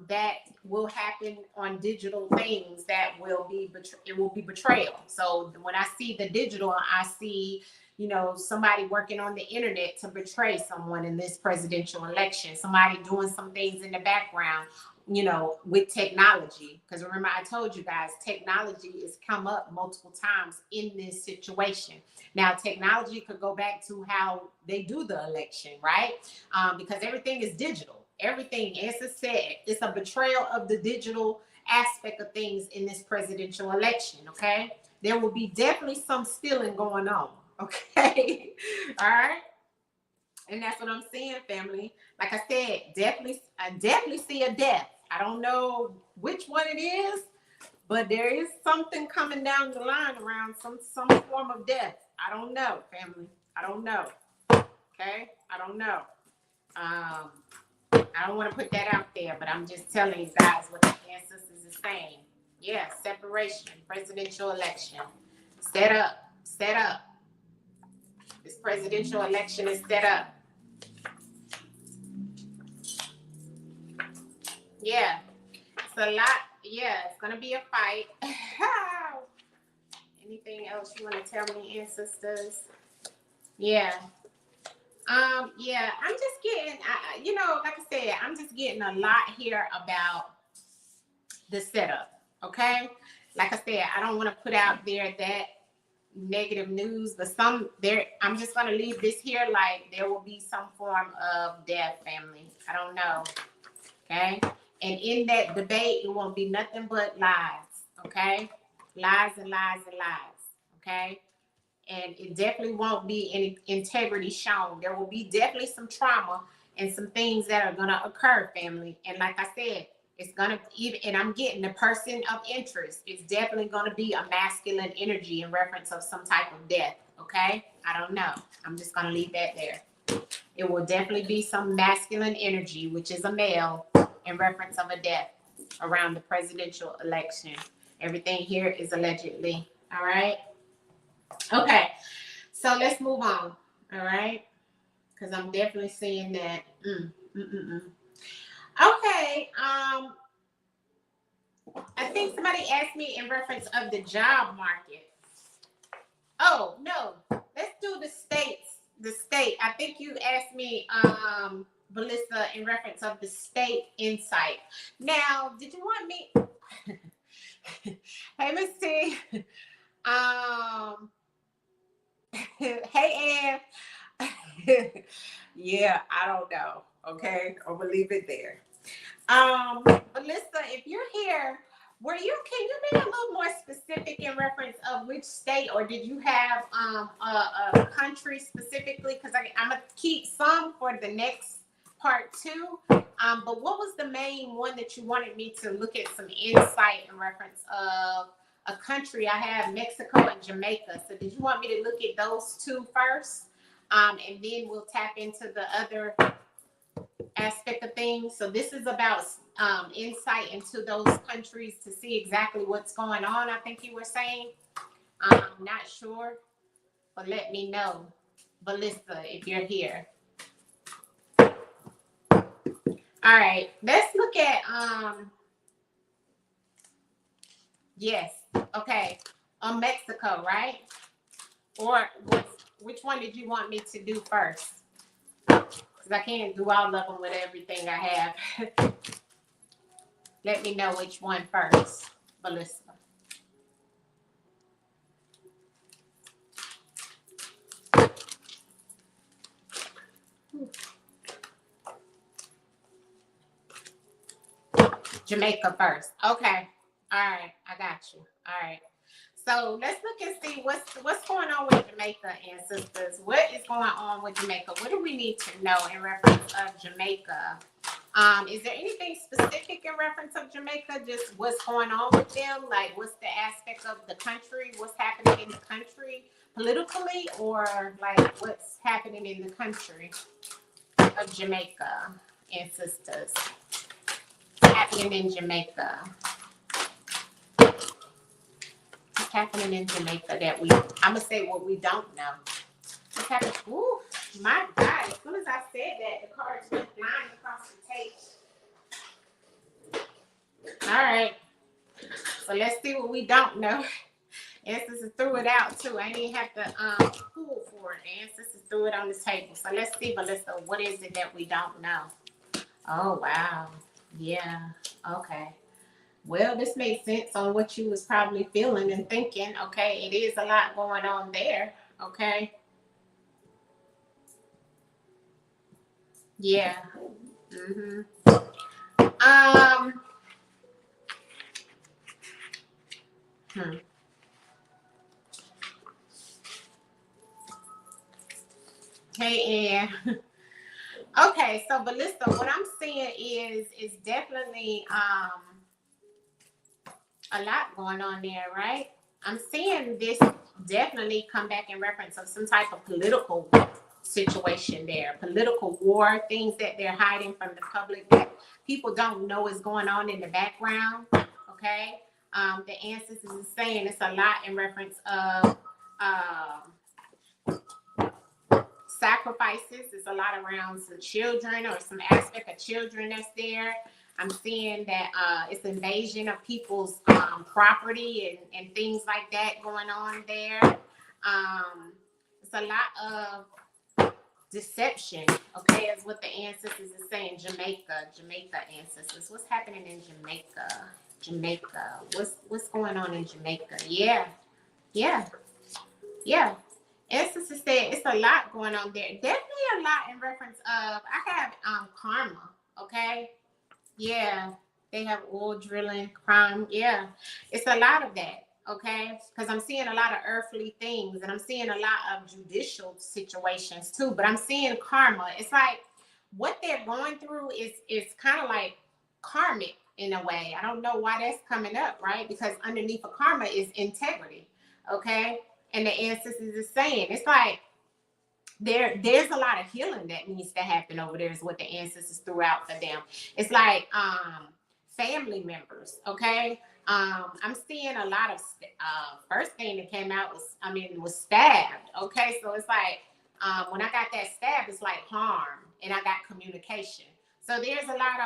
that will happen on digital things that will be it will be betrayal. So when I see the digital, I see, you know, somebody working on the internet to betray someone in this presidential election, somebody doing some things in the background, you know, with technology. Because remember, I told you guys, technology has come up multiple times in this situation. Now, technology could go back to how they do the election, right? Because everything is digital. Everything, as I said, it's a betrayal of the digital aspect of things in this presidential election, okay? There will be definitely some stealing going on, okay? All right? And that's what I'm seeing, family. Like I said, I definitely see a death. I don't know which one it is, but there is something coming down the line around some form of death. I don't know, family. I don't know. Okay? I don't know. I don't want to put that out there, but I'm just telling you guys what the ancestors is saying. Yeah, separation, presidential election. Set up. This presidential election is set up. Yeah, it's a lot. Yeah, it's going to be a fight. Anything else you want to tell me, ancestors? Yeah. Yeah, I'm just getting, you know, like I said, I'm just getting a lot here about the setup, okay? Like I said, I don't want to put out there that negative news, but I'm just going to leave this here like there will be some form of death, family. I don't know, okay? And in that debate, it won't be nothing but lies, okay? Lies and lies and lies, okay? And it definitely won't be any integrity shown. There will be definitely some trauma and some things that are going to occur, family. And like I said, it's going to even, and I'm getting the person of interest. It's definitely going to be a masculine energy in reference of some type of death. Okay. I don't know. I'm just going to leave that there. It will definitely be some masculine energy, which is a male, in reference of a death around the presidential election. Everything here is allegedly. All right. Okay, so let's move on. All right, because I'm definitely seeing that. Okay, I think somebody asked me in reference of the job market. Oh no, let's do the states. The state. I think you asked me, Melissa, in reference of the state insight. Now, did you want me? Hey, Miss T. Hey, Ann. Yeah, I don't know. Okay, I'm gonna leave it there. Melissa, if you're here, can you be a little more specific in reference of which state, or did you have a country specifically? Because I'm gonna keep some for the next part too. But what was the main one that you wanted me to look at some insight in reference of? A country? I have Mexico and Jamaica. So did you want me to look at those two first? And then we'll tap into the other aspect of things. So this is about insight into those countries to see exactly what's going on, I think you were saying. I'm not sure, but let me know, Melissa, if you're here. All right, let's look at yes. Okay. or Mexico, right? Or which one did you want me to do first? Because I can't do all of them with everything I have. Let me know which one first, Melissa. Jamaica first. Okay. All right. I got you. All right. So let's look and see what's going on with Jamaica, ancestors. What is going on with Jamaica? What do we need to know in reference of Jamaica? Is there anything specific in reference of Jamaica? Just what's going on with them? Like, what's the aspect of the country? What's happening in the country politically, or like what's happening in the country of Jamaica, ancestors? What's happening in Jamaica? What's happening in Jamaica that I'm gonna say what we don't know. What's happening? Ooh, my God! As soon as I said that, the cards went flying across the table. All right. So let's see what we don't know. Ancestors threw it out too. I didn't even have to pull for it. Ancestors threw it on the table. So let's see, Melissa, what is it that we don't know? Oh wow. Yeah. Okay. Well, this makes sense on what you was probably feeling and thinking. Okay, it is a lot going on there. Okay. Yeah. Mhm. Hey, Ann. Okay, so Ballista, what I'm seeing is definitely a lot going on there, right? I'm seeing this definitely come back in reference of some type of political situation there, political war, things that they're hiding from the public that people don't know is going on in the background. Okay, the ancestors is saying it's a lot in reference of sacrifices. It's a lot around some children or some aspect of children that's there. I'm seeing that it's invasion of people's property and things like that going on there. It's a lot of deception, okay, is what the ancestors is saying. Jamaica ancestors. What's happening in Jamaica? What's going on in Jamaica? Yeah. Ancestors said it's a lot going on there. Definitely a lot in reference of I have karma, okay? Yeah, they have oil drilling, crime. Yeah, it's a lot of that, okay? Because I'm seeing a lot of earthly things and I'm seeing a lot of judicial situations too, but I'm seeing karma. It's like what they're going through is kind of like karmic in a way. I don't know why that's coming up, right? Because underneath of karma is integrity, okay? And the ancestors is saying it's like there's a lot of healing that needs to happen over there is what the ancestors threw out for them. It's like family members, okay? I'm seeing a lot of first thing that came out was stabbed, okay? So it's like when I got that stab, it's like harm, and I got communication. So there's a lot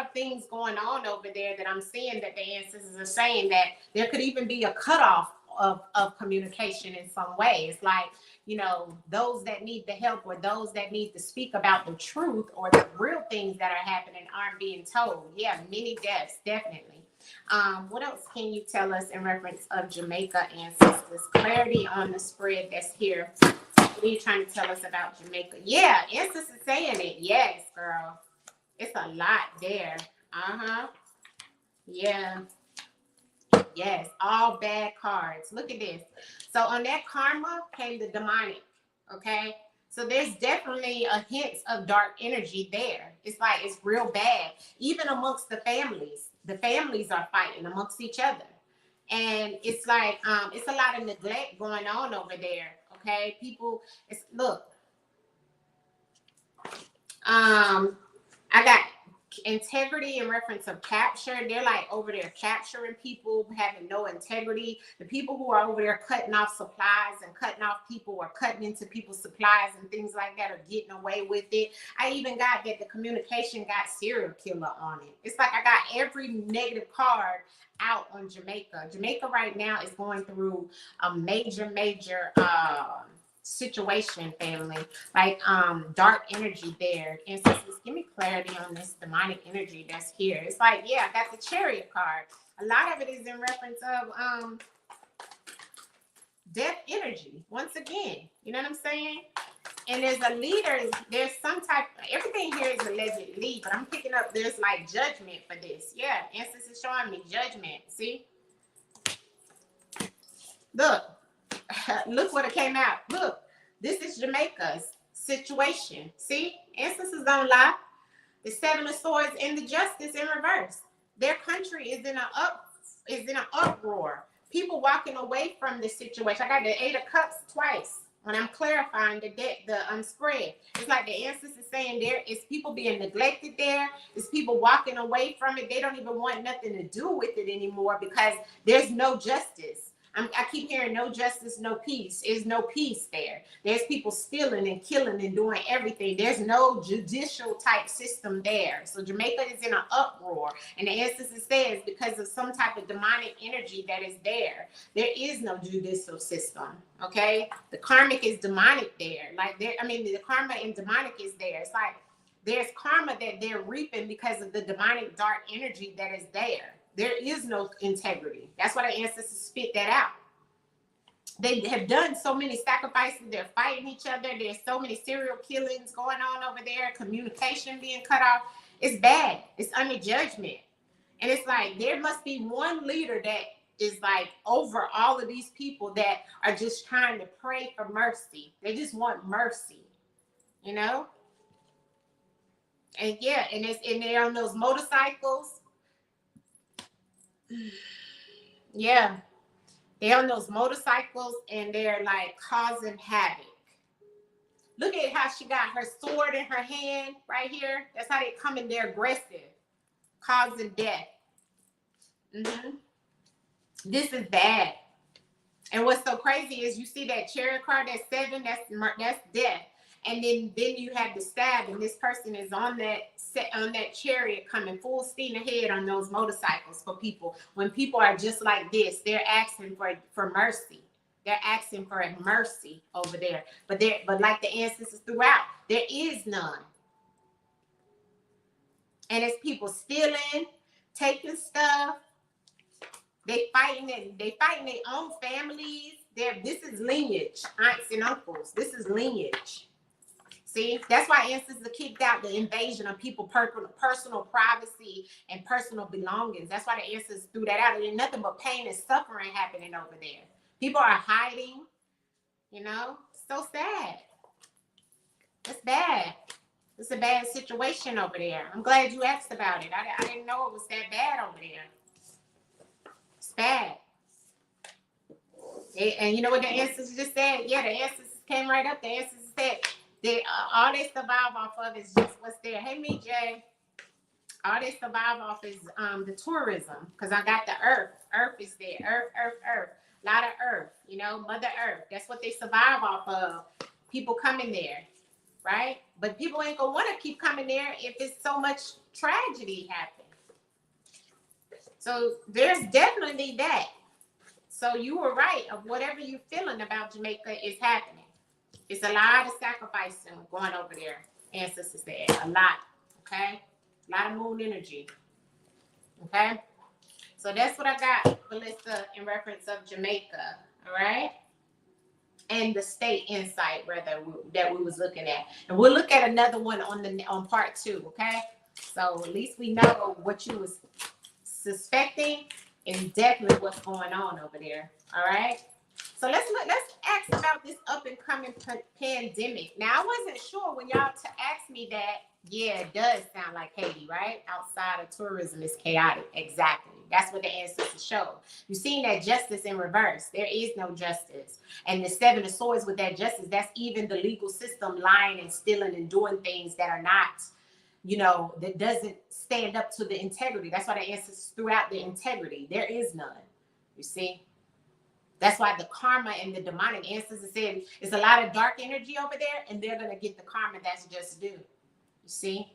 of things going on over there that I'm seeing that the ancestors are saying that there could even be a cutoff of communication in some way. It's like, you know, those that need the help or those that need to speak about the truth or the real things that are happening aren't being told. Yeah, many deaths, definitely. What else can you tell us in reference of Jamaica ancestors? Clarity on the spread that's here. What are you trying to tell us about Jamaica? Yeah, ancestors saying it. Yes, girl. It's a lot there. Yeah. Yes, all bad cards. Look at this. So on that karma came the demonic, okay? So there's definitely a hint of dark energy there. It's like it's real bad. Even amongst the families are fighting amongst each other. And it's like it's a lot of neglect going on over there, okay? People, look, I got integrity in reference of capture. They're like over there capturing people, having no integrity. The people who are over there cutting off supplies and cutting off people or cutting into people's supplies and things like that are getting away with it. I even got that the communication got serial killer on it. It's like I got every negative card out on Jamaica. Jamaica right now is going through a major situation, family, like dark energy there. And so just give me clarity on this demonic energy that's here. It's like, yeah, I got the Chariot card. A lot of it is in reference of death energy once again, you know what I'm saying? And there's a leader, there's some type, everything here is allegedly, but I'm picking up, there's like judgment for this. Yeah, Instance is showing me judgment. See, look look what it came out. Look, this is Jamaica's situation. See, Instances don't lie. The Seven of Swords and the Justice in reverse. Their country is in an uproar. People walking away from this situation. I got the Eight of Cups twice when I'm clarifying the spread. It's like the Instance is saying there is people being neglected there. It's people walking away from it. They don't even want nothing to do with it anymore because there's no justice. I keep hearing no justice, no peace. There's no peace there. There's people stealing and killing and doing everything. There's no judicial type system there. So Jamaica is in an uproar. And the instance says because of some type of demonic energy that is there, there is no judicial system. Okay? The karmic is demonic there. Like there, I mean, the karma and demonic is there. It's like there's karma that they're reaping because of the demonic dark energy that is there. There is no integrity. That's why the ancestors spit that out. They have done so many sacrifices. They're fighting each other. There's so many serial killings going on over there. Communication being cut off. It's bad. It's under judgment. And it's like there must be one leader that is like over all of these people that are just trying to pray for mercy. They just want mercy, you know? And yeah, and they're on those motorcycles. Yeah, they're on those motorcycles and they're like causing havoc. Look at how she got her sword in her hand right here. That's how they come in there aggressive, causing death. This is bad. And what's so crazy is you see that Chariot card, that's 7, that's death. And then you have the stab, and this person is on that chariot coming full steam ahead on those motorcycles for people. When people are just like this, they're asking for mercy. They're asking for mercy over there. But like the ancestors throughout, there is none. And it's people stealing, taking stuff. They fighting their own families. This is lineage, aunts and uncles. This is lineage. See, that's why ancestors kicked out the invasion of people's personal privacy and personal belongings. That's why the ancestors threw that out. There's nothing but pain and suffering happening over there. People are hiding, you know, so sad. It's bad. It's a bad situation over there. I'm glad you asked about it. I didn't know it was that bad over there. It's bad. And you know what the ancestors just said? Yeah, the ancestors came right up. The ancestors said, all they survive off of is just what's there. Hey, me, Jay. All they survive off is the tourism, because I got the earth. Earth is there. Earth. A lot of earth, you know, Mother Earth. That's what they survive off of. People coming there, right? But people ain't gonna want to keep coming there if it's so much tragedy happening. So there's definitely that. So you were right of whatever you're feeling about Jamaica is happening. It's a lot of sacrificing going over there. Ancestors said a lot. Okay, a lot of moon energy. Okay, so that's what I got, Melissa, in reference of Jamaica. All right, and the state insight that we was looking at, and we'll look at another one on part 2. Okay, so at least we know what you was suspecting is definitely what's going on over there. All right. So let's ask about this up and coming pandemic. Now, I wasn't sure when y'all asked me that. Yeah, it does sound like Haiti, right? Outside of tourism is chaotic. Exactly. That's what the ancestors show. You've seen that justice in reverse. There is no justice. And the 7 of Swords with that justice, that's even the legal system lying and stealing and doing things that are not that doesn't stand up to the integrity. That's why the ancestors threw out the integrity. There is none. You see? That's why the karma and the demonic ancestors said it's a lot of dark energy over there, and they're going to get the karma that's just due. You see?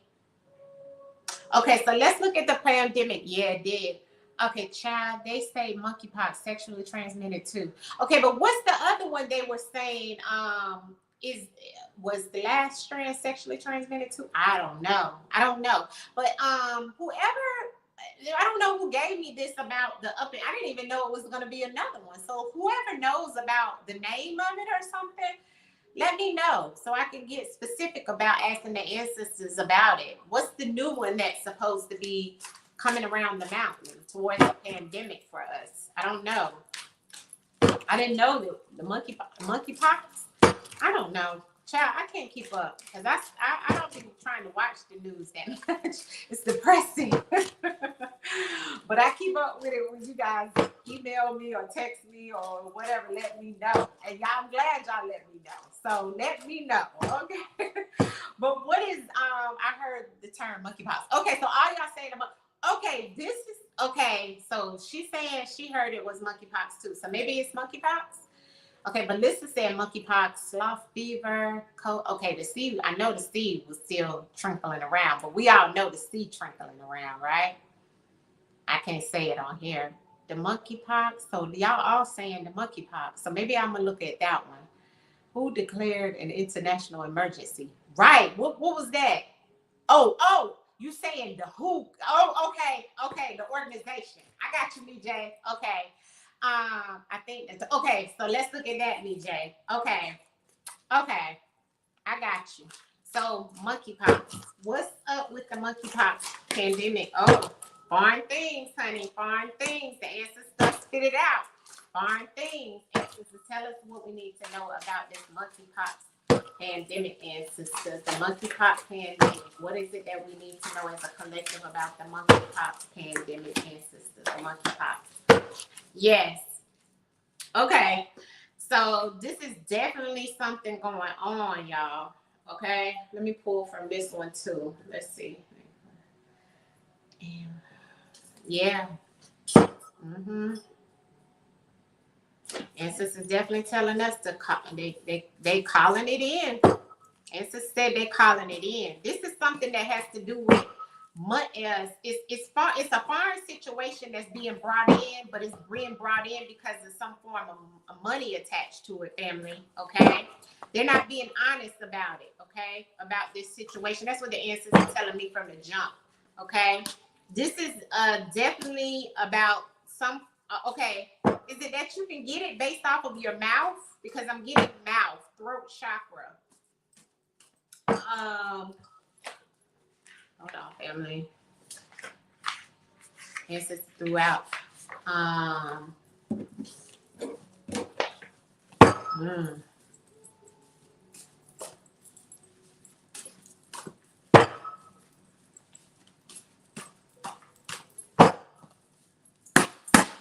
Okay, so let's look at the pandemic. Yeah, it did. Okay, child, they say monkeypox sexually transmitted too. Okay, but what's the other one they were saying? Was the last strand sexually transmitted too? I don't know. But whoever, I don't know who gave me this about the up. I didn't even know it was going to be another one. So whoever knows about the name of it or something, let me know so I can get specific about asking the ancestors about it. What's the new one that's supposed to be coming around the mountain towards the pandemic for us? I don't know. I didn't know the monkeypox. I don't know. Child, I can't keep up because I don't be trying to watch the news that much. It's depressing. But I keep up with it when you guys email me or text me or whatever, let me know. And I'm glad y'all let me know. So let me know, okay? But what is, I heard the term monkeypox. Okay, so all y'all saying about, okay, this is, okay, so she's saying she heard it was monkeypox too. So maybe it's monkeypox? Okay, but Lisa said monkeypox, slough fever, okay, the seed, I know the seed was still trickling around, but we all know the seed trickling around, right? I can't say it on here. The monkeypox, so y'all all saying the monkeypox. So maybe I'm gonna look at that one. Who declared an international emergency? Right, what was that? Oh, you saying the WHO. Oh, okay, the organization. I got you, BJ. Okay. I think that's okay. So let's look at that, BJ. Okay, I got you. So monkeypox. What's up with the monkeypox pandemic? Oh, foreign things, honey. Foreign things. The ancestors spit it out. Foreign things. Ancestors, tell us what we need to know about this monkeypox pandemic, ancestors. The monkeypox pandemic. What is it that we need to know as a collective about the monkeypox pandemic, ancestors? The monkeypox. Yes. Okay. So this is definitely something going on, y'all. Okay. Let me pull from this one too. Let's see. Yeah. Ancestors definitely telling us to call, they calling it in. Ancestors said they calling it in. This is something that has to do with it's a foreign situation that's being brought in, but it's being brought in because of some form of money attached to it, family. Okay, they're not being honest about it. Okay, about this situation. That's what the ancestors are telling me from the jump. Okay, this is definitely about some. Okay, is it that you can get it based off of your mouth? Because I'm getting mouth, throat chakra. Hold on, family. Ancestors throughout.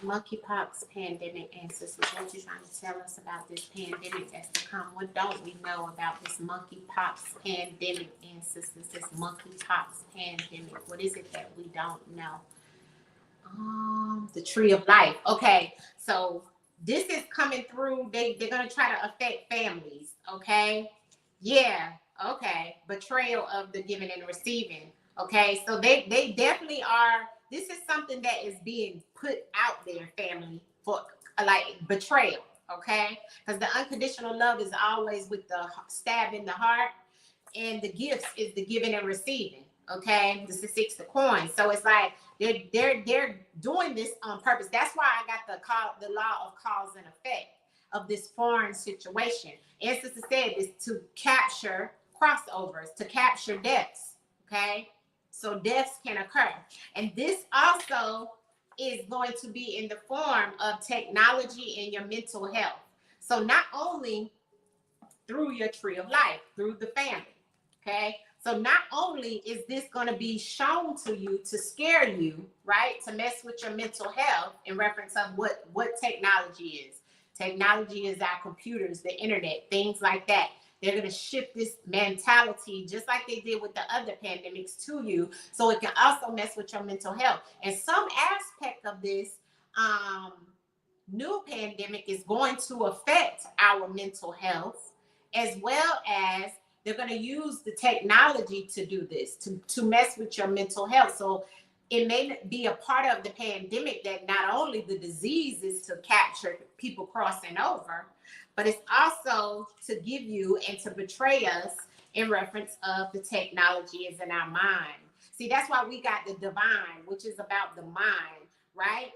Monkeypox pandemic, ancestors. What you trying to tell us about this pandemic that's to come? What don't we know about this monkeypox pandemic, ancestors? This monkeypox pandemic. What is it that we don't know? The tree of life. Okay, so this is coming through. They're gonna try to affect families. Okay, yeah. Okay, betrayal of the giving and receiving. Okay, so they definitely are. This is something that is being put out there, family, for like betrayal. Okay, because the unconditional love is always with the stab in the heart, and the gifts is the giving and receiving. Okay, this is 6 of coins. So it's like they're doing this on purpose. That's why I got the law of cause and effect of this foreign situation. Ancestors said is to capture crossovers, to capture deaths. Okay, so deaths can occur, and this also is going to be in the form of technology and your mental health. So not only through your tree of life, through the family. Okay, so not only is this going to be shown to you to scare you, right, to mess with your mental health in reference of what technology is. Technology is our computers, the internet, things like that. They're going to shift this mentality, just like they did with the other pandemics, to you. So it can also mess with your mental health. And some aspect of this new pandemic is going to affect our mental health, as well as they're going to use the technology to do this, to mess with your mental health. So it may be a part of the pandemic that not only the disease is to capture people crossing over, but it's also to give you and to betray us in reference of the technology is in our mind. See, that's why we got the divine, which is about the mind, right?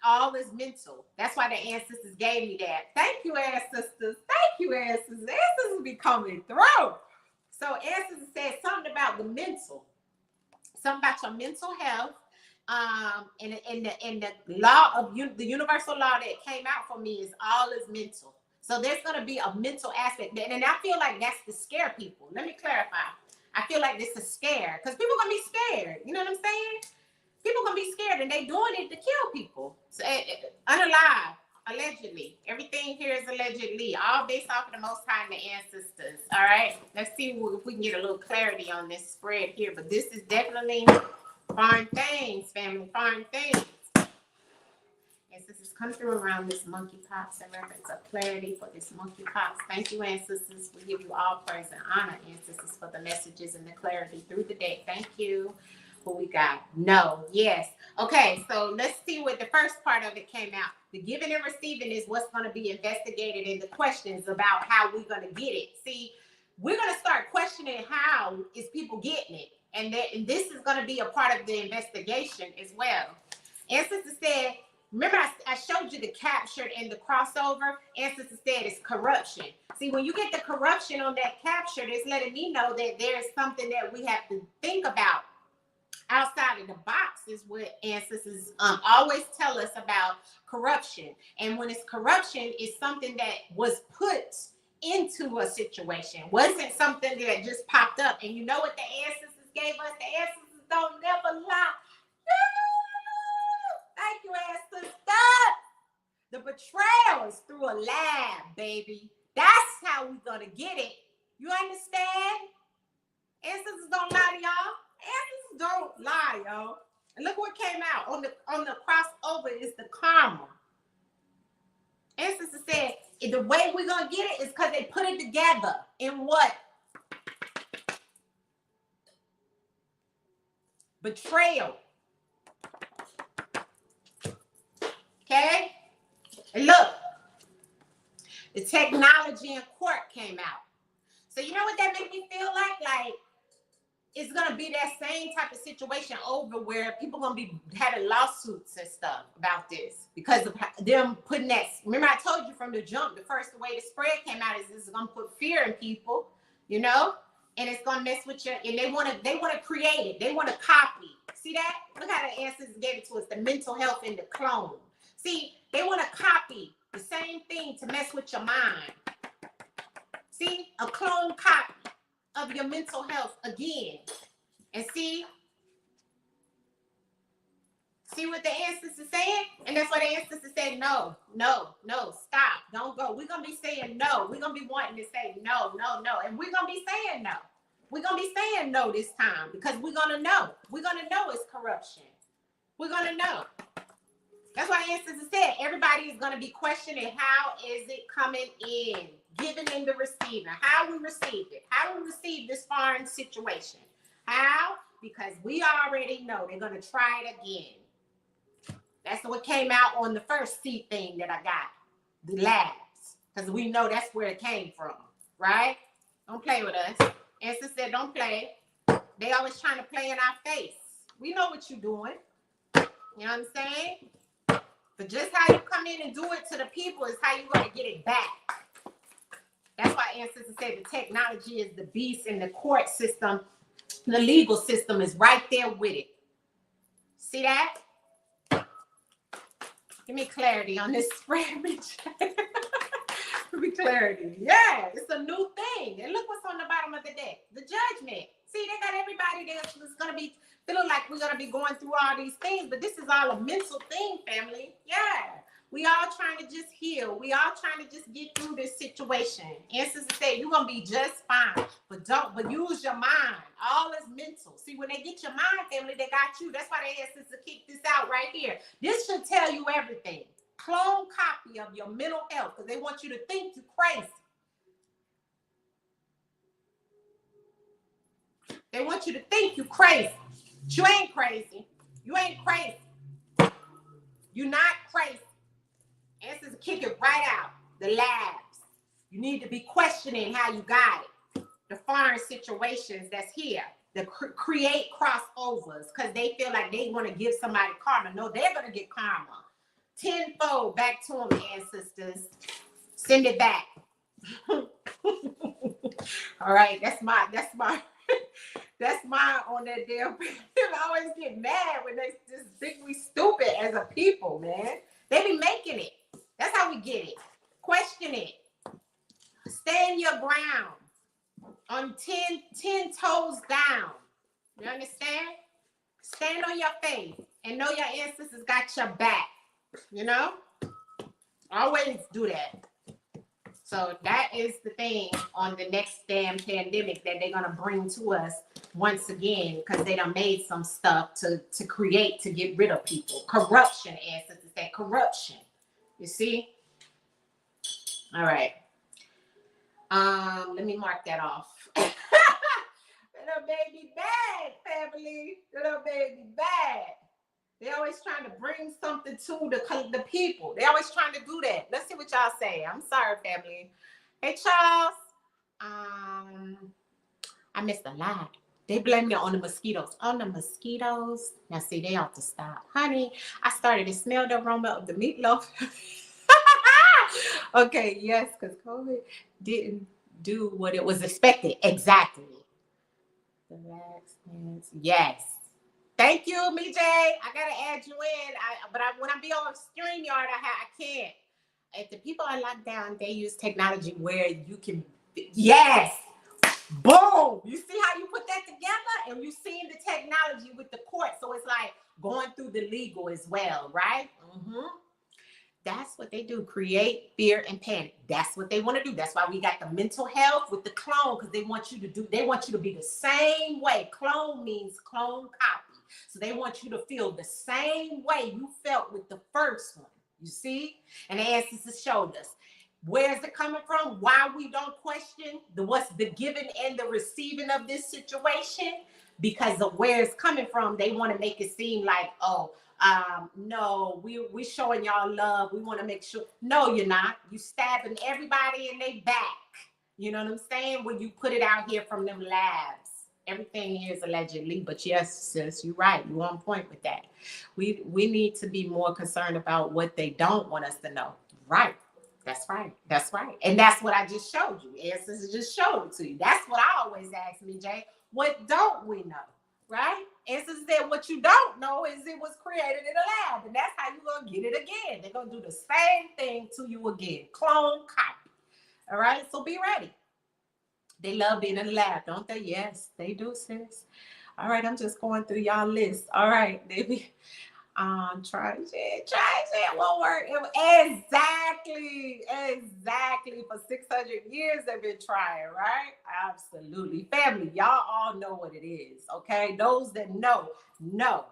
All is mental. That's why the ancestors gave me that. Thank you, ancestors. Thank you, ancestors. Ancestors be coming through. So ancestors said something about the mental, something about your mental health. And the law of the universal law that came out for me is all is mental. So there's going to be a mental aspect, and I feel like that's to scare people. Let me clarify. I feel like this is scare because people are going to be scared. You know what I'm saying? People gonna be scared, and they doing it to kill people. So, unalive, allegedly. Everything here is allegedly, all based off of the Most High and the ancestors. All right, let's see if we can get a little clarity on this spread here. But this is definitely foreign things, family, foreign things. Ancestors, come through around this monkeypox and reference of clarity for this monkeypox. Thank you, ancestors. We give you all praise and honor, ancestors, for the messages and the clarity through the day. Thank you. What we got? No. Yes. Okay, so let's see what the first part of it came out. The giving and receiving is what's going to be investigated in the questions about how we're going to get it. See, we're going to start questioning how is people getting it. And this is going to be a part of the investigation as well. Ancestor said, remember I showed you the captured and the crossover? Ancestor said it's corruption. See, when you get the corruption on that captured, it's letting me know that there's something that we have to think about. Outside of the box is what ancestors always tell us about corruption. And when it's corruption, it's something that was put into a situation. Wasn't something that just popped up. And you know what the ancestors gave us? The ancestors don't never lie. Thank you, ancestors. The betrayal is through a lab, baby. That's how we're going to get it. You understand? Ancestors don't lie to y'all. Ancestors don't lie, y'all. And look what came out on the crossover is the karma. Ancestors said the way we're gonna get it is because they put it together in what? Betrayal. Okay? And look, the technology in court came out. So you know what that made me feel like? Like, it's going to be that same type of situation over where people going to be having lawsuits and stuff about this because of them putting that. Remember, I told you from the jump, the way the spread came out is this is going to put fear in people, you know, and it's going to mess with you. And they want to create it. They want to copy. See that? Look how the ancestors gave it to us, the mental health and the clone. See, they want to copy the same thing to mess with your mind. See, a clone copy of your mental health again. And see what the ancestors saying? And that's why the ancestors said, no, stop, don't go. We're going to be saying no. We're going to be wanting to say no. And we're going to be saying no. We're going to be saying no this time because we're going to know. We're going to know it's corruption. We're going to know. That's why the ancestors said everybody is going to be questioning how is it coming in, giving and the receiving, how we received it, how we received this foreign situation. How? Because we already know they're going to try it again. That's what came out on the first seed thing that I got, the labs, because we know that's where it came from, right? Don't play with us. Ancestors said don't play. They always trying to play in our face. We know what you're doing. You know what I'm saying? But just how you come in and do it to the people is how you're going to get it back. That's why ancestors said the technology is the beast and the court system, the legal system is right there with it. See that? Give me clarity on this spread, bitch. Give me clarity. Yeah, it's a new thing. And look what's on the bottom of the deck. The judgment. See, they got everybody that's going to be feeling like we're going to be going through all these things, but this is all a mental thing, family. Yeah. We all trying to just heal. We all trying to just get through this situation. Ancestors say you're gonna be just fine, but use your mind. All is mental. See, when they get your mind, family, they got you. That's why they asked us to kick this out right here. This should tell you everything. Clone copy of your mental health, because they want you to think you're crazy. They want you to think you're crazy. But you ain't crazy. You ain't crazy. You're not crazy. Answers kick it right out. The labs. You need to be questioning how you got it. The foreign situations that's here. The create crossovers because they feel like they want to give somebody karma. No, they're going to get karma. Tenfold back to them, ancestors. Send it back. All right, that's my on that damn. I always get mad when they just think we stupid as a people, man. They be making it. That's how we get it. Question it. Stand your ground on 10 toes down. You understand? Stand on your faith and know your ancestors got your back. You know? Always do that. So that is the thing on the next damn pandemic that they're going to bring to us once again, because they done made some stuff to create, to get rid of people. Corruption, ancestors say corruption. You see? All right. Let me mark that off. Little baby bad, family. Little baby bad. They always trying to bring something to the people. They always trying to do that. Let's see what y'all say. I'm sorry, family. Hey, Charles. I missed a lot. They blame me on the mosquitoes. On the mosquitoes. Now, see, they ought to stop. Honey, I started to smell the aroma of the meatloaf. Okay, yes, because COVID didn't do what it was expected. Exactly. The vaccines. Yes. Thank you, MJ. I gotta add you in. When I be on StreamYard, I can't. If the people are locked down, they use technology where you can. Yes. Boom. You see how you put that together, and you seeing the technology with the court, so it's like going through the legal as well, right? Mm-hmm. That's what they do. Create fear and panic. That's what they want to do. That's why we got the mental health with the clone, because they want you to be the same way. Clone means clone copy. So they want you to feel the same way you felt with the first one. You see? And the ancestors showed us. Where's it coming from? Why we don't question what's the giving and the receiving of this situation? Because of where it's coming from. They want to make it seem like, no, we're showing y'all love. We want to make sure. No, you're not. You stabbing everybody in their back. You know what I'm saying? When you put it out here from them labs. Everything here is allegedly, but yes, sis, you're right. You're on point with that. We need to be more concerned about what they don't want us to know. Right. That's right. That's right. And that's what I just showed you. Ancestors just showed it to you. That's what I always ask me, Jay. What don't we know? Right? Ancestors said what you don't know is it was created in a lab. And that's how you're going to get it again. They're going to do the same thing to you again. Clone copy. All right? So be ready. They love being in the lab, don't they? Yes, they do, sis. All right, I'm just going through y'all list. All right, baby. Try it won't work. Exactly. For 600 years they've been trying, right? Absolutely. Family, y'all all know what it is, okay? Those that know,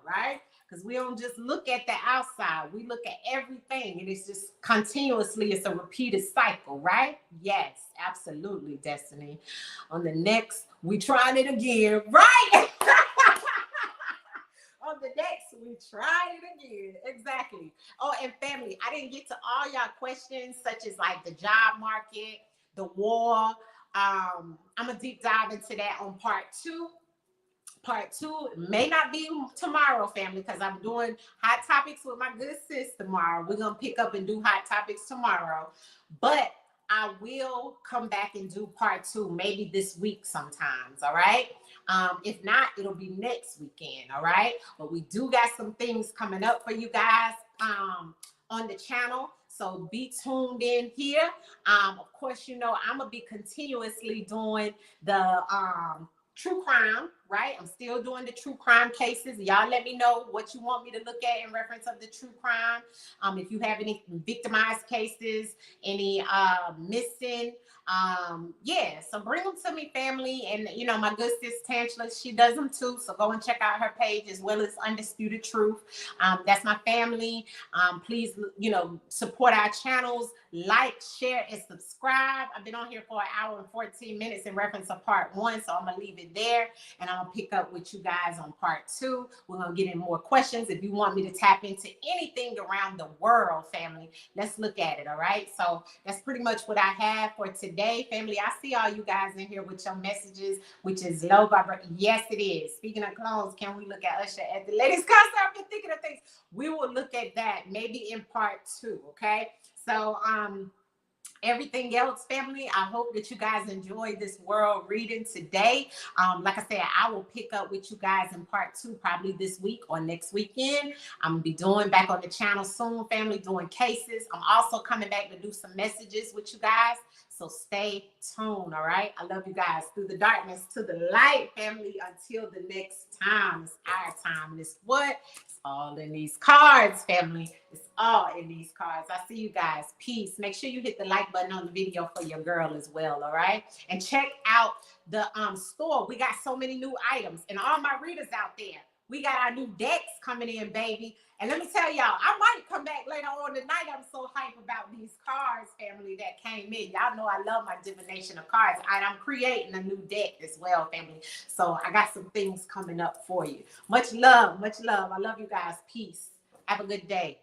right? Because we don't just look at the outside. We look at everything, and it's just continuously, it's a repeated cycle, right? Yes, absolutely, Destiny. On the next, we trying it again, right? On the next, we tried it again. Exactly. Oh, and family, I didn't get to all y'all questions, such as like the job market, the war. I'm going to deep dive into that on part 2. Part 2 may not be tomorrow, family, because I'm doing hot topics with my good sis tomorrow. We're going to pick up and do hot topics tomorrow. But I will come back and do part 2, maybe this week sometimes, all right? If not, it'll be next weekend, all right? But we do got some things coming up for you guys on the channel. So be tuned in here. Of course, you know, I'm going to be continuously doing the true crime, right? I'm still doing the true crime cases. Y'all let me know what you want me to look at in reference of the true crime. If you have any victimized cases, any missing, yeah, so bring them to me, family. And you know, my good sis Tangela, she does them too, so go and check out her page, as well as Undisputed Truth. That's my family. Please, you know, support our channels, like, share, and subscribe. I've been on here for 1 hour and 14 minutes in reference to part 1, so I'm gonna leave it there, and I'm gonna pick up with you guys on part 2. We're gonna get in more questions. If you want me to tap into anything around the world, family, let's look at it. All right, so that's pretty much what I have for today, family. I see all you guys in here with your messages, which is low vibration. Yes, it is. Speaking of clones, can we look at Usher at the ladies' concert? I've been thinking of things. We will look at that maybe in part 2. Okay, so everything else, family, I hope that you guys enjoyed this world reading today. Like I said, I will pick up with you guys in part 2 probably this week or next weekend. I'm gonna be doing back on the channel soon, family, doing cases. I'm also coming back to do some messages with you guys, so stay tuned. All right, I love you guys. Through the darkness to the light, family. Until the next time, it's our time, and it's what? It's all in these cards, family. It's all in these cards. I see you guys. Peace. Make sure you hit the like button on the video for your girl as well. All right, and check out the store. We got so many new items, and all my readers out there, we got our new decks coming in, baby. And let me tell y'all, I might come back later on tonight. I'm so hyped about these cards, family, that came in. Y'all know I love my divination of cards. I'm creating a new deck as well, family. So I got some things coming up for you. Much love, much love. I love you guys. Peace. Have a good day.